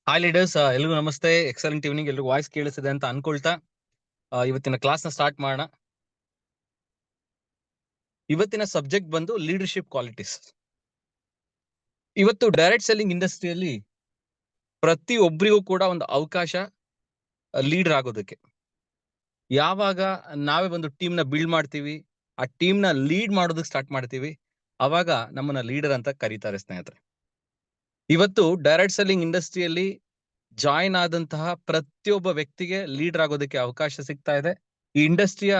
Hi leaders, ಎಲ್ರಿಗೂ ನಮಸ್ತೆ. Excellent evening. ಎಲ್ರಿಗೂ ವಾಯ್ಸ್ ಕೇಳಿಸಿದೆ ಅಂತ ಅನ್ಕೊಳ್ತಾ ಇವತ್ತಿನ ಕ್ಲಾಸ್ ನ ಸ್ಟಾರ್ಟ್ ಮಾಡೋಣ. ಇವತ್ತಿನ ಸಬ್ಜೆಕ್ಟ್ ಬಂದು ಲೀಡರ್ಶಿಪ್ ಕ್ವಾಲಿಟೀಸ್. ಇವತ್ತು ಡೈರೆಕ್ಟ್ ಸೆಲ್ಲಿಂಗ್ ಇಂಡಸ್ಟ್ರಿಯಲ್ಲಿ ಪ್ರತಿ ಒಬ್ಬರಿಗೂ ಕೂಡ ಒಂದು ಅವಕಾಶ ಲೀಡರ್ ಆಗೋದಕ್ಕೆ. ಯಾವಾಗ ನಾವೇ ಒಂದು ಟೀಮ್ ನ ಬಿಲ್ಡ್ ಮಾಡ್ತೀವಿ, ಆ ಟೀಮ್ ನ ಲೀಡ್ ಮಾಡೋದಕ್ಕೆ ಸ್ಟಾರ್ಟ್ ಮಾಡ್ತೀವಿ, ಅವಾಗ ನಮ್ಮನ್ನ ಲೀಡರ್ ಅಂತ ಕರೀತಾರೆ ಸ್ನೇಹಿತರೆ. ಇವತ್ತು ಡೈರೆಕ್ಟ್ ಸೆಲ್ಲಿಂಗ್ ಇಂಡಸ್ಟ್ರಿಯಲ್ಲಿ ಜಾಯಿನ್ ಆದಂತಹ ಪ್ರತಿಯೊಬ್ಬ ವ್ಯಕ್ತಿಗೆ ಲೀಡರ್ ಆಗೋದಕ್ಕೆ ಅವಕಾಶ ಸಿಗ್ತಾ ಇದೆ. ಈ ಇಂಡಸ್ಟ್ರಿಯ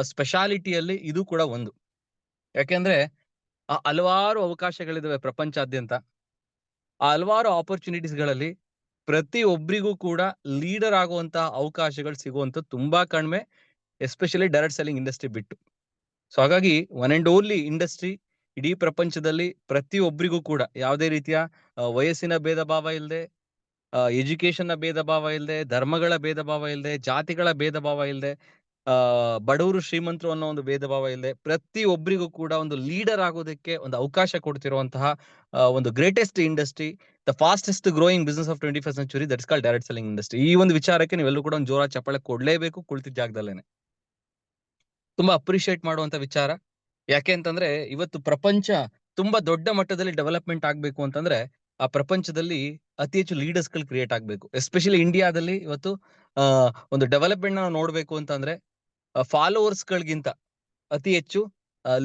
ಸ್ಪೆಷಾಲಿಟಿಯಲ್ಲಿ ಇದು ಕೂಡ ಒಂದು. ಯಾಕೆಂದ್ರೆ ಹಲವಾರು ಅವಕಾಶಗಳಿದಾವೆ ಪ್ರಪಂಚಾದ್ಯಂತ. ಆ ಹಲವಾರು ಆಪರ್ಚುನಿಟೀಸ್ ಗಳಲ್ಲಿ ಪ್ರತಿ ಒಬ್ಬರಿಗೂ ಕೂಡ ಲೀಡರ್ ಆಗುವಂತಹ ಅವಕಾಶಗಳು ಸಿಗುವಂತ ತುಂಬಾ ಕಡಿಮೆ, ಎಸ್ಪೆಷಲಿ ಡೈರೆಕ್ಟ್ ಸೆಲ್ಲಿಂಗ್ ಇಂಡಸ್ಟ್ರಿ ಬಿಟ್ಟು. ಸೊ ಹಾಗಾಗಿ ಒನ್ ಅಂಡ್ ಓನ್ಲಿ ಇಂಡಸ್ಟ್ರಿ ಇಡೀ ಪ್ರಪಂಚದಲ್ಲಿ ಪ್ರತಿ ಒಬ್ಬರಿಗೂ ಕೂಡ ಯಾವುದೇ ರೀತಿಯ ವಯಸ್ಸಿನ ಭೇದ ಭಾವ ಇಲ್ಲದೆ, ಎಜುಕೇಶನ್ ನ ಭೇದ ಭಾವ ಇಲ್ಲದೆ, ಧರ್ಮಗಳ ಭೇದ ಭಾವ ಇಲ್ಲದೆ, ಜಾತಿಗಳ ಭೇದ ಭಾವ ಇಲ್ಲದೆ, ಬಡವರು ಶ್ರೀಮಂತರು ಅನ್ನೋ ಒಂದು ಭೇದ ಭಾವ ಇಲ್ಲದೆ ಪ್ರತಿ ಒಬ್ಬರಿಗೂ ಕೂಡ ಒಂದು ಲೀಡರ್ ಆಗೋದಕ್ಕೆ ಒಂದು ಅವಕಾಶ ಕೊಡ್ತಿರುವಂತಹ ಒಂದು greatest industry, the fastest growing business of 21st century, that's called direct selling industry. ಈ ಒಂದು ವಿಚಾರಕ್ಕೆ ನೀವೆಲ್ಲರೂ ಕೂಡ ಒಂದು ಜೋರ ಚಪ್ಪಾಳೆ ಕೊಡ್ಲೇಬೇಕು, ಕುಳಿತಿದ್ದ ಜಾಗದಲ್ಲೇನೆ. ತುಂಬಾ ಅಪ್ರಿಶಿಯೇಟ್ ಮಾಡುವಂತ ವಿಚಾರ. ಯಾಕೆ ಅಂತಂದ್ರೆ ಇವತ್ತು ಪ್ರಪಂಚ ತುಂಬಾ ದೊಡ್ಡ ಮಟ್ಟದಲ್ಲಿ ಡೆವಲಪ್ಮೆಂಟ್ ಆಗ್ಬೇಕು ಅಂತಂದ್ರೆ ಆ ಪ್ರಪಂಚದಲ್ಲಿ ಅತಿ ಹೆಚ್ಚು ಲೀಡರ್ಸ್ ಗಳು ಕ್ರಿಯೇಟ್ ಆಗ್ಬೇಕು. ಎಸ್ಪೆಷಲಿ ಇಂಡಿಯಾದಲ್ಲಿ ಇವತ್ತು ಒಂದು ಡೆವಲಪ್ಮೆಂಟ್ ನಾವು ನೋಡ್ಬೇಕು ಅಂತಂದ್ರೆ ಫಾಲೋವರ್ಸ್ ಗಳಿಗಿಂತ ಅತಿ ಹೆಚ್ಚು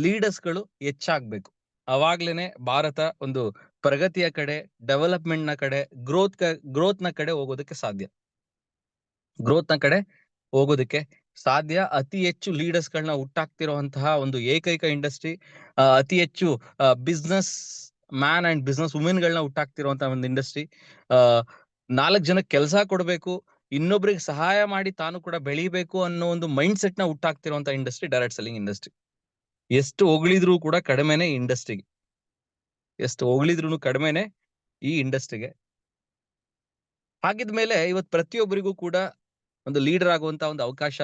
ಲೀಡರ್ಸ್ ಗಳು ಹೆಚ್ಚಾಗ್ಬೇಕು. ಅವಾಗ್ಲೇನೆ ಭಾರತ ಒಂದು ಪ್ರಗತಿಯ ಕಡೆ, ಡೆವಲಪ್ಮೆಂಟ್ ನ ಕಡೆ, ಗ್ರೋತ್ ನ ಕಡೆ ಹೋಗೋದಕ್ಕೆ ಸಾಧ್ಯ. ಅತಿ ಹೆಚ್ಚು ಲೀಡರ್ಸ್ ಗಳನ್ನ ಹುಟ್ಟಾಕ್ತಿರುವಂತಹ ಒಂದು ಏಕೈಕ ಇಂಡಸ್ಟ್ರಿ, ಅತಿ ಹೆಚ್ಚು business man and business women ಗಳನ್ನ ಹುಟ್ಟಾಕ್ತಿರುವಂತಹ ಒಂದು ಇಂಡಸ್ಟ್ರಿ. 4 ಜನಕ್ಕೆ ಕೆಲಸ ಕೊಡಬೇಕು, ಇನ್ನೊಬ್ರಿಗೆ ಸಹಾಯ ಮಾಡಿ ತಾನು ಕೂಡ ಬೆಳಿಬೇಕು ಅನ್ನೋ ಒಂದು ಮೈಂಡ್ ಸೆಟ್ ನ ಹುಟ್ಟಾಕ್ತಿರುವಂತಹ ಇಂಡಸ್ಟ್ರಿ ಡೈರೆಕ್ಟ್ ಸೆಲ್ಲಿಂಗ್ ಇಂಡಸ್ಟ್ರಿ. ಎಷ್ಟು ಹೊಗಳಿದ್ರು ಕೂಡ ಕಡಿಮೆನೆ ಇಂಡಸ್ಟ್ರಿಗೆ, ಈ ಇಂಡಸ್ಟ್ರಿಗೆ. ಹಾಗಿದ್ಮೇಲೆ ಇವತ್ತು ಪ್ರತಿಯೊಬ್ಬರಿಗೂ ಕೂಡ ಒಂದು ಲೀಡರ್ ಆಗುವಂತ ಒಂದು ಅವಕಾಶ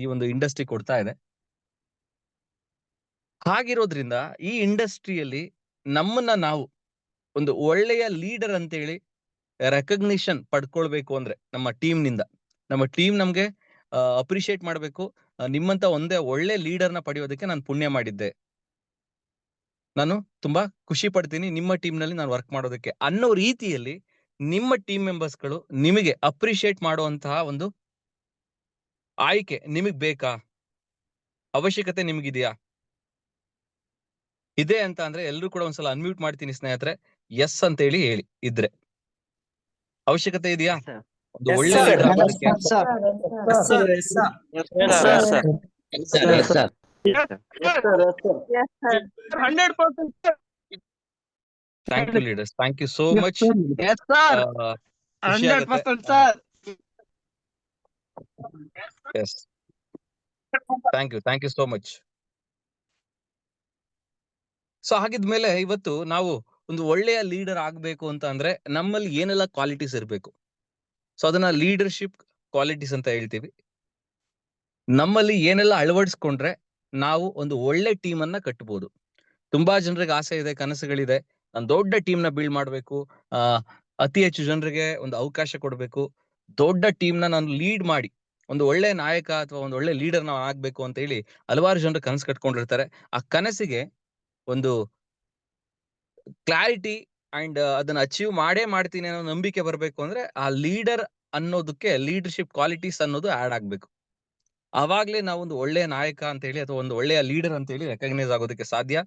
ಈ ಒಂದು ಇಂಡಸ್ಟ್ರಿ ಕೊಡ್ತಾ ಇದೆ. ಹಾಗಿರೋದ್ರಿಂದ ಈ ಇಂಡಸ್ಟ್ರಿಯಲ್ಲಿ ನಮ್ಮನ್ನ ನಾವು ಒಂದು ಒಳ್ಳೆಯ ಲೀಡರ್ ಅಂತೇಳಿ ರೆಕಗ್ನಿಷನ್ ಪಡ್ಕೊಳ್ಬೇಕು ಅಂದ್ರೆ ನಮ್ಮ ಟೀಮ್ ನಮ್ಗೆ ಅಪ್ರಿಶಿಯೇಟ್ ಮಾಡ್ಬೇಕು. ನಿಮ್ಮಂತ ಒಂದೇ ಒಳ್ಳೆ ಲೀಡರ್ನ ಪಡೆಯೋದಕ್ಕೆ ನಾನು ಪುಣ್ಯ ಮಾಡಿದ್ದೆ, ನಾನು ತುಂಬಾ ಖುಷಿ ಪಡ್ತೀನಿ ನಿಮ್ಮ ಟೀಮ್ ನಲ್ಲಿ ನಾನು ವರ್ಕ್ ಮಾಡೋದಕ್ಕೆ ಅನ್ನೋ ರೀತಿಯಲ್ಲಿ ನಿಮ್ಮ ಟೀಮ್ ಮೆಂಬರ್ಸ್ ಗಳು ನಿಮಗೆ ಅಪ್ರಿಶಿಯೇಟ್ ಮಾಡುವಂತಹ ಒಂದು ಆಯ್ಕೆ ನಿಮಗ್ ಬೇಕಾ? ಅವಶ್ಯಕತೆ ನಿಮ್ಗಿದೆಯಾ? ಇದೆ ಅಂತ ಅಂದ್ರೆ ಎಲ್ರು ಕೂಡ ಒಂದ್ಸಲ ಅನ್ಮ್ಯೂಟ್ ಮಾಡ್ತೀನಿ ಸ್ನೇಹಿತರೆ, ಎಸ್ ಅಂತ ಹೇಳಿ ಇದ್ರೆ. ಅವಶ್ಯಕತೆ ಇದೆಯಾ ಒಂದು ಒಳ್ಳೆ ಲೀಡರ್ ಆಗೋದಕ್ಕೆ? Thank you leaders, thank you so much. Thank you so much. So ಹಾಗಿದ್ಮೇಲೆ ಇವತ್ತು ನಾವು ಒಂದು ಒಳ್ಳೆಯ ಲೀಡರ್ ಆಗ್ಬೇಕು ಅಂತ ಅಂದ್ರೆ ನಮ್ಮಲ್ಲಿ ಏನೆಲ್ಲ ಕ್ವಾಲಿಟೀಸ್ ಇರಬೇಕು? ಸೊ ಅದನ್ನ ಲೀಡರ್ಶಿಪ್ ಕ್ವಾಲಿಟೀಸ್ ಅಂತ ಹೇಳ್ತೀವಿ. ನಮ್ಮಲ್ಲಿ ಏನೆಲ್ಲ ಅಳವಡಿಸ್ಕೊಂಡ್ರೆ ನಾವು ಒಂದು ಒಳ್ಳೆ ಟೀಮ್ ಅನ್ನ ಕಟ್ಟಬಹುದು. ತುಂಬಾ ಜನರಿಗೆ ಆಸೆ ಇದೆ, ಕನಸುಗಳಿದೆ, ನಾನು ದೊಡ್ಡ ಟೀಮ್ ನ ಬಿಲ್ಡ್ ಮಾಡ್ಬೇಕು, ಅತಿ ಹೆಚ್ಚು ಜನರಿಗೆ ಒಂದು ಅವಕಾಶ ಕೊಡ್ಬೇಕು, ದೊಡ್ಡ ಟೀಮ್ ನ ನಾನು ಲೀಡ್ ಮಾಡಿ ಒಂದು ಒಳ್ಳೆ ನಾಯಕ ಅಥವಾ ಒಂದು ಒಳ್ಳೆ ಲೀಡರ್ ನಾವು ಆಗ್ಬೇಕು ಅಂತ ಹೇಳಿ ಹಲವಾರು ಜನರು ಕನಸು ಕಟ್ಕೊಂಡಿರ್ತಾರೆ. ಆ ಕನಸಿಗೆ ಒಂದು ಕ್ಲಾರಿಟಿ ಅಂಡ್ ಅದನ್ನ ಅಚೀವ್ ಮಾಡ್ತೀನಿ ಅನ್ನೋ ನಂಬಿಕೆ ಬರ್ಬೇಕು ಅಂದ್ರೆ ಆ ಲೀಡರ್ ಅನ್ನೋದಕ್ಕೆ ಲೀಡರ್ಶಿಪ್ ಕ್ವಾಲಿಟೀಸ್ ಅನ್ನೋದು ಆಡ್ ಆಗ್ಬೇಕು. ಅವಾಗ್ಲೇ ನಾವು ಒಂದು ಒಳ್ಳೆಯ ನಾಯಕ ಅಂತ ಹೇಳಿ ಅಥವಾ ಒಂದು ಒಳ್ಳೆಯ ಲೀಡರ್ ಅಂತ ಹೇಳಿ ರೆಕಗ್ನೈಸ್ ಆಗೋದಕ್ಕೆ ಸಾಧ್ಯ.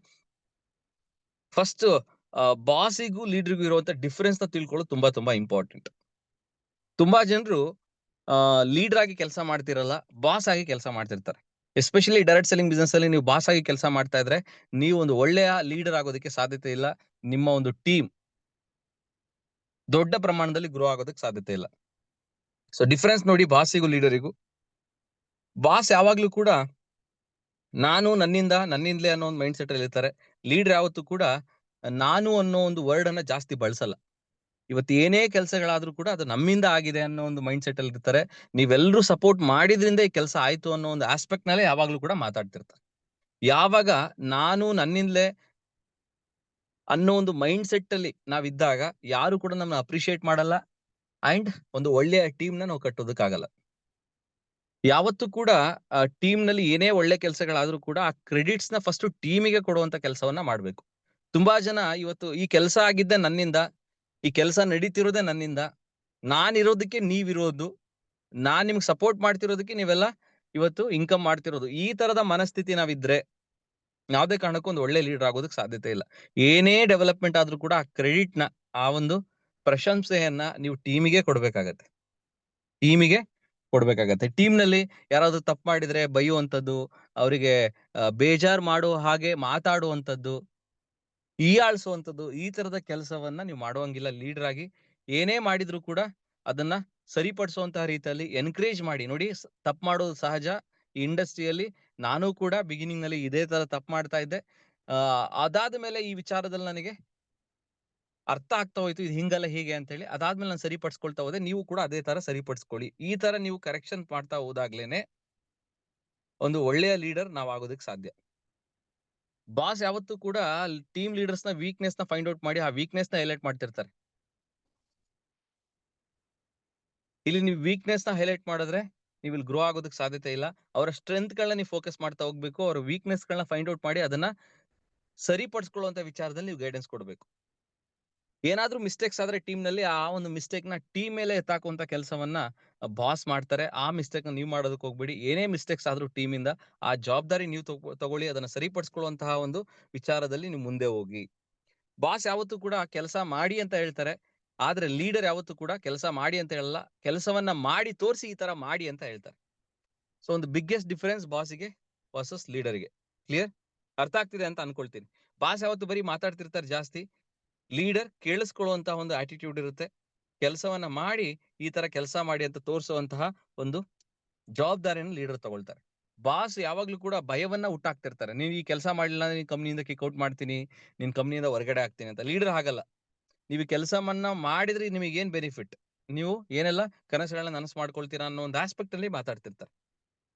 ಫಸ್ಟ್ ಬಾಸಿಗೂ ಲೀಡರ್ಗೂ ಇರುವಂತ ಡಿಫರೆನ್ಸ್ ನ ತಿಳ್ಕೊಳ್ಳೋದು ತುಂಬಾ ತುಂಬಾ ಇಂಪಾರ್ಟೆಂಟ್. ತುಂಬಾ ಜನರು ಲೀಡರ್ ಆಗಿ ಕೆಲಸ ಮಾಡ್ತಿರಲ್ಲ, ಬಾಸ್ ಆಗಿ ಕೆಲಸ ಮಾಡ್ತಿರ್ತಾರೆ. ಎಸ್ಪೆಷಲಿ ಡೈರೆಕ್ಟ್ ಸೆಲ್ಲಿಂಗ್ ಬಿಸ್ನೆಸ್ ಅಲ್ಲಿ ನೀವು ಬಾಸ್ ಆಗಿ ಕೆಲಸ ಮಾಡ್ತಾ ಇದ್ರೆ ನೀವು ಒಂದು ಒಳ್ಳೆಯ ಲೀಡರ್ ಆಗೋದಕ್ಕೆ ಸಾಧ್ಯತೆ ಇಲ್ಲ. ನಿಮ್ಮ ಒಂದು ಟೀಮ್ ದೊಡ್ಡ ಪ್ರಮಾಣದಲ್ಲಿ ಗ್ರೋ ಆಗೋದಕ್ಕೆ ಸಾಧ್ಯತೆ ಇಲ್ಲ. ಸೊ ಡಿಫರೆನ್ಸ್ ನೋಡಿ ಬಾಸಿಗೂ ಲೀಡರಿಗೂ. ಬಾಸ್ ಯಾವಾಗ್ಲೂ ಕೂಡ ನಾನು ನನ್ನಿಂದಲೇ ಅನ್ನೋ ಒಂದು ಮೈಂಡ್ ಸೆಟ್ ಅಲ್ಲಿ ಇರ್ತಾರೆ. ಲೀಡರ್ ಯಾವತ್ತೂ ಕೂಡ ನಾನು ಅನ್ನೋ ಒಂದು ವರ್ಡ್ ಅನ್ನ ಜಾಸ್ತಿ ಬಳಸಲ್ಲ. ಇವತ್ತು ಏನೇ ಕೆಲಸಗಳಾದ್ರೂ ಕೂಡ ಅದು ನಮ್ಮಿಂದ ಆಗಿದೆ ಅನ್ನೋ ಒಂದು ಮೈಂಡ್ ಸೆಟ್ ಅಲ್ಲಿ ಇರ್ತಾರೆ. ನೀವೆಲ್ಲರೂ ಸಪೋರ್ಟ್ ಮಾಡಿದ್ರಿಂದ ಈ ಕೆಲಸ ಆಯ್ತು ಅನ್ನೋ ಒಂದು ಆಸ್ಪೆಕ್ಟ್ ನಲ್ಲೇ ಯಾವಾಗ್ಲೂ ಕೂಡ ಮಾತಾಡ್ತಿರ್ತಾರೆ. ಯಾವಾಗ ನಾನು ನನ್ನಿಂದಲೇ ಅನ್ನೋ ಒಂದು ಮೈಂಡ್ ಸೆಟ್ ಅಲ್ಲಿ ನಾವಿದ್ದಾಗ ಯಾರು ಕೂಡ ನಮ್ಮನ್ನ ಅಪ್ರಿಶಿಯೇಟ್ ಮಾಡಲ್ಲ, ಅಂಡ್ ಒಂದು ಒಳ್ಳೆಯ ಟೀಮ್‌ನ ನಾವು ಕಟ್ಟೋದಕ್ಕಾಗಲ್ಲ. ಯಾವತ್ತೂ ಕೂಡ ಟೀಮ್ ನಲ್ಲಿ ಏನೇ ಒಳ್ಳೆ ಕೆಲಸಗಳಾದ್ರೂ ಕೂಡ ಆ ಕ್ರೆಡಿಟ್ಸ್‌ನ ಫಸ್ಟ್ ಟೀಮಿಗೆ ಕೊಡುವಂತ ಕೆಲಸವನ್ನ ಮಾಡ್ಬೇಕು. ತುಂಬಾ ಜನ ಇವತ್ತು ಈ ಕೆಲಸ ಆಗಿದ್ದೆ ನನ್ನಿಂದ, ಈ ಕೆಲಸ ನಡೀತಿರೋದೇ ನನ್ನಿಂದ, ನಾನಿರೋದಕ್ಕೆ ನೀವಿರೋದು, ನಾನ್ ನಿಮ್ಗೆ ಸಪೋರ್ಟ್ ಮಾಡ್ತಿರೋದಕ್ಕೆ ನೀವೆಲ್ಲ ಇವತ್ತು ಇನ್ಕಮ್ ಮಾಡ್ತಿರೋದು. ಈ ತರದ ಮನಸ್ಥಿತಿ ನಾವಿದ್ರೆ ಯಾವುದೇ ಕಾರಣಕ್ಕೂ ಒಂದು ಒಳ್ಳೆ ಲೀಡರ್ ಆಗೋದಕ್ಕೆ ಸಾಧ್ಯತೆ ಇಲ್ಲ. ಏನೇ ಡೆವಲಪ್‌ಮೆಂಟ್ ಆದ್ರೂ ಕೂಡ ಆ ಕ್ರೆಡಿಟ್‌ನ, ಆ ಒಂದು ಪ್ರಶಂಸೆಯನ್ನ ನೀವು ಟೀಮಿಗೆ ಕೊಡ್ಬೇಕಾಗತ್ತೆ. ಟೀಮಿಗೆ ಕೊಡ್ಬೇಕಾಗತ್ತೆ. ಟೀಮ್‌ನಲ್ಲಿ ಯಾರಾದ್ರೂ ತಪ್ಪು ಮಾಡಿದ್ರೆ ಬೈಯುವಂತದ್ದು, ಅವರಿಗೆ ಬೇಜಾರು ಮಾಡೋ ಹಾಗೆ ಮಾತಾಡುವಂತದ್ದು, ಹೀಯಾಳಿಸುವಂತದ್ದು, ಈ ತರದ ಕೆಲಸವನ್ನ ನೀವು ಮಾಡುವಂಗಿಲ್ಲ ಲೀಡರ್ ಆಗಿ. ಏನೇ ಮಾಡಿದ್ರು ಕೂಡ ಅದನ್ನ ಸರಿಪಡಿಸುವಂತಹ ರೀತಿಯಲ್ಲಿ ಎನ್ಕರೇಜ್ ಮಾಡಿ. ನೋಡಿ, ತಪ್ಪು ಮಾಡೋದು ಸಹಜ. ಈ ಇಂಡಸ್ಟ್ರಿಯಲ್ಲಿ ನಾನು ಕೂಡ ಬಿಗಿನಿಂಗ್‌ನಲ್ಲಿ ಇದೇ ತರ ತಪ್ಪು ಮಾಡ್ತಾ ಇದ್ದೆ. ಅದಾದ ಮೇಲೆ ಈ ವಿಚಾರದಲ್ಲಿ ನನಗೆ ಅರ್ಥ ಆಗ್ತಾ ಹೋಯ್ತು. ಇದು ಹಿಂಗಲ್ಲ ಹೀಗೆ ಅಂತ ಹೇಳಿ. ಅದಾದ್ಮೇಲೆ ನಾನು ಸರಿಪಡಿಸ್ಕೊಳ್ತಾ ಹೋದೆ. ನೀವು ಕೂಡ ಅದೇ ತರ ಸರಿಪಡಿಸ್ಕೊಳ್ಳಿ. ಈ ತರ ನೀವು ಕರೆಕ್ಷನ್ ಮಾಡ್ತಾ ಹೋದಾಗ್ಲೇನೆ ಒಂದು ಒಳ್ಳೆಯ ಲೀಡರ್ ನಾವ್ ಆಗೋದಕ್ಕೆ ಸಾಧ್ಯ. ಬಾಸ್ ಯಾವತ್ತೂ ಕೂಡ ಟೀಮ್ ಲೀಡರ್ಸ್‌ನ ವೀಕ್‌ನೆಸ್‌ನ ಫೈಂಡ್ ಔಟ್ ಮಾಡಿ ಆ ವೀಕ್‌ನೆಸ್‌ನ ಹೈಲೈಟ್ ಮಾಡ್ತಿರ್ತಾರೆ. ಇಲ್ಲಿ ನೀವು ವೀಕ್‌ನೆಸ್‌ನ ಹೈಲೈಟ್ ಮಾಡಿದ್ರೆ ನೀವು ಇಲ್ಲಿ ಗ್ರೋ ಆಗೋದಕ್ಕೆ ಸಾಧ್ಯತೆ ಇಲ್ಲ. ಅವರ ಸ್ಟ್ರೆಂಗ್ತ್‌ಗಳನ್ನ ನೀವು ಫೋಕಸ್ ಮಾಡ್ತಾ ಹೋಗ್ಬೇಕು. ಅವರ ವೀಕ್‌ನೆಸ್‌ಗಳನ್ನ ಫೈಂಡ್ ಔಟ್ ಮಾಡಿ ಅದನ್ನ ಸರಿಪಡಿಸ್ಕೊಳ್ಳುವಂತ ವಿಚಾರದಲ್ಲಿ ನೀವು ಗೈಡೆನ್ಸ್ ಕೊಡ್ಬೇಕು. ಏನಾದ್ರೂ ಮಿಸ್ಟೇಕ್ಸ್ ಆದ್ರೆ ಟೀಮ್‌ನಲ್ಲಿ ಆ ಒಂದು ಮಿಸ್ಟೇಕ್‌ನ ಟೀಮ್ ಮೇಲೆ ಎತ್ತಾಕುವಂತ ಕೆಲಸವನ್ನ ಬಾಸ್ ಮಾಡ್ತಾರೆ. ಆ ಮಿಸ್ಟೇಕ್‌ನ ನೀವು ಮಾಡೋದಕ್ಕೆ ಹೋಗ್ಬೇಡಿ. ಏನೇ ಮಿಸ್ಟೇಕ್ಸ್ ಆದ್ರೂ ಟೀಮಿಂದ ಆ ಜವಾಬ್ದಾರಿ ನೀವು ತಗೊಳ್ಳಿ. ಅದನ್ನ ಸರಿಪಡಿಸ್ಕೊಳ್ಳುವಂತಹ ಒಂದು ವಿಚಾರದಲ್ಲಿ ನೀವು ಮುಂದೆ ಹೋಗಿ. ಬಾಸ್ ಯಾವತ್ತೂ ಕೂಡ ಕೆಲಸ ಮಾಡಿ ಅಂತ ಹೇಳ್ತಾರೆ. ಆದ್ರೆ ಲೀಡರ್ ಯಾವತ್ತೂ ಕೂಡ ಕೆಲಸ ಮಾಡಿ ಅಂತ ಹೇಳಲ್ಲ. ಕೆಲಸವನ್ನ ಮಾಡಿ ತೋರಿಸಿ ಈ ತರ ಮಾಡಿ ಅಂತ ಹೇಳ್ತಾರೆ. ಸೊ ಒಂದು ಬಿಗ್ಗೆಸ್ಟ್ ಡಿಫರೆನ್ಸ್ ಬಾಸ್‌ಗೆ ವರ್ಸಸ್ ಲೀಡರ್‌ಗೆ. ಕ್ಲಿಯರ್? ಅರ್ಥ ಆಗ್ತಿದೆ ಅಂತ ಅನ್ಕೊಳ್ತೀನಿ. ಬಾಸ್ ಯಾವತ್ತೂ ಬರೀ ಮಾತಾಡ್ತಿರ್ತಾರೆ ಜಾಸ್ತಿ. ಲೀಡರ್ ಕೇಳಿಸ್ಕೊಳ್ಳುವಂತಹ ಒಂದು ಆಟಿಟ್ಯೂಡ್ ಇರುತ್ತೆ. ಕೆಲಸವನ್ನ ಮಾಡಿ ಈ ತರ ಕೆಲಸ ಮಾಡಿ ಅಂತ ತೋರಿಸುವಂತಹ ಒಂದು ಜವಾಬ್ದಾರಿಯನ್ನು ಲೀಡರ್ ತಗೊಳ್ತಾರೆ. ಬಾಸ್ ಯಾವಾಗ್ಲೂ ಕೂಡ ಭಯವನ್ನ ಹುಟ್ಟಾಕ್ತಿರ್ತಾರೆ. ನೀನ್ ಈ ಕೆಲಸ ಮಾಡ್ಲಿಲ್ಲ ಅಂದ್ರೆ ನೀನ್ ಕಂಪನಿಯಿಂದ ಕಿಕ್ ಔಟ್ ಮಾಡ್ತೀನಿ. ನೀನ್ ಕಂಪನಿಯಿಂದ ಹೊರಗಡೆ ಆಗ್ತೀನಿ ಅಂತ. ಲೀಡರ್ ಹಾಗಲ್ಲ. ನೀವು ಕೆಲಸವನ್ನ ಮಾಡಿದ್ರೆ ನಿಮಗೆ ಏನ್ ಬೆನಿಫಿಟ್? ನೀವು ಏನೆಲ್ಲ ಕನಸುಗಳನ್ನ ನನಸು ಮಾಡ್ಕೊಳ್ತೀರಾ ಅನ್ನೋ ಒಂದು ಆಸ್ಪೆಕ್ಟ್ ಅಲ್ಲಿ ಮಾತಾಡ್ತಿರ್ತಾರೆ.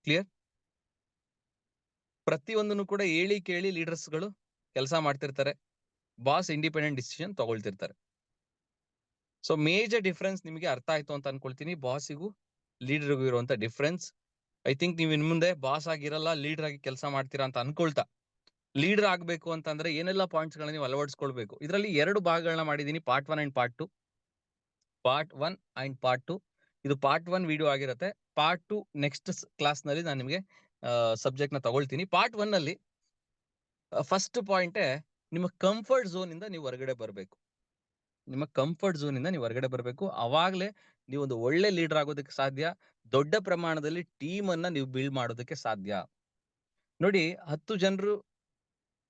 ಕ್ಲಿಯರ್? ಪ್ರತಿಯೊಂದನ್ನು ಕೂಡ ಹೇಳಿ ಕೇಳಿ ಲೀಡರ್ಸ್‌ಗಳು ಕೆಲಸ ಮಾಡ್ತಿರ್ತಾರೆ. ಬಾಸ್ ಇಂಡಿಪೆಂಡೆಂಟ್ ಡಿಸಿಷನ್ ತಗೊಳ್ತಿರ್ತಾರೆ. ಸೊ ಮೇಜರ್ ಡಿಫರೆನ್ಸ್ ನಿಮಗೆ ಅರ್ಥ ಆಯ್ತು ಅಂತ ಅನ್ಕೊಳ್ತೀನಿ. ಬಾಸಿಗೂ ಲೀಡರ್‌ಗೂ ಇರುವಂತ ಡಿಫರೆನ್ಸ್. ಐ ಥಿಂಕ್ ನೀವು ಇನ್ನು ಮುಂದೆ ಬಾಸ್ ಆಗಿರಲ್ಲ, ಲೀಡರ್ ಆಗಿ ಕೆಲಸ ಮಾಡ್ತೀರಾ ಅಂತ ಅನ್ಕೊಳ್ತಾ, ಲೀಡರ್ ಆಗ್ಬೇಕು ಅಂತಂದ್ರೆ ಏನೆಲ್ಲ ಪಾಯಿಂಟ್ಸ್ ಗಳನ್ನ ನೀವು ಅಳವಡಿಸ್ಕೊಳ್ಬೇಕು. ಇದರಲ್ಲಿ 2 ಭಾಗಗಳನ್ನ ಮಾಡಿದೀನಿ. Part 1 and part 2. Part 1 and part 2. ಇದು ಪಾರ್ಟ್ 1 ವಿಡಿಯೋ ಆಗಿರುತ್ತೆ. ಪಾರ್ಟ್ 2 ನೆಕ್ಸ್ಟ್ ಕ್ಲಾಸ್ ನಲ್ಲಿ ನಾನು ನಿಮಗೆ ಸಬ್ಜೆಕ್ಟ್ ನ ತಗೊಳ್ತೀನಿ. ಪಾರ್ಟ್ 1 ನಲ್ಲಿ ಫಸ್ಟ್ ಪಾಯಿಂಟೇ ನಿಮ್ಮ ಕಂಫರ್ಟ್ ಝೋನ್ ಇಂದ ನೀವು ಹೊರಗಡೆ ಬರಬೇಕು. ನಿಮ್ಮ ಕಂಫರ್ಟ್ ಝೋನ್ ಇಂದ ನೀವು ಹೊರಗಡೆ ಬರಬೇಕು. ಅವಾಗ್ಲೇ ನೀವು ಒಂದು ಒಳ್ಳೆ ಲೀಡರ್ ಆಗೋದಕ್ಕೆ ಸಾಧ್ಯ. ದೊಡ್ಡ ಪ್ರಮಾಣದಲ್ಲಿ ಟೀಮ್ ಅನ್ನ ನೀವು ಬಿಲ್ಡ್ ಮಾಡೋದಕ್ಕೆ ಸಾಧ್ಯ. ನೋಡಿ, 10 ಜನರು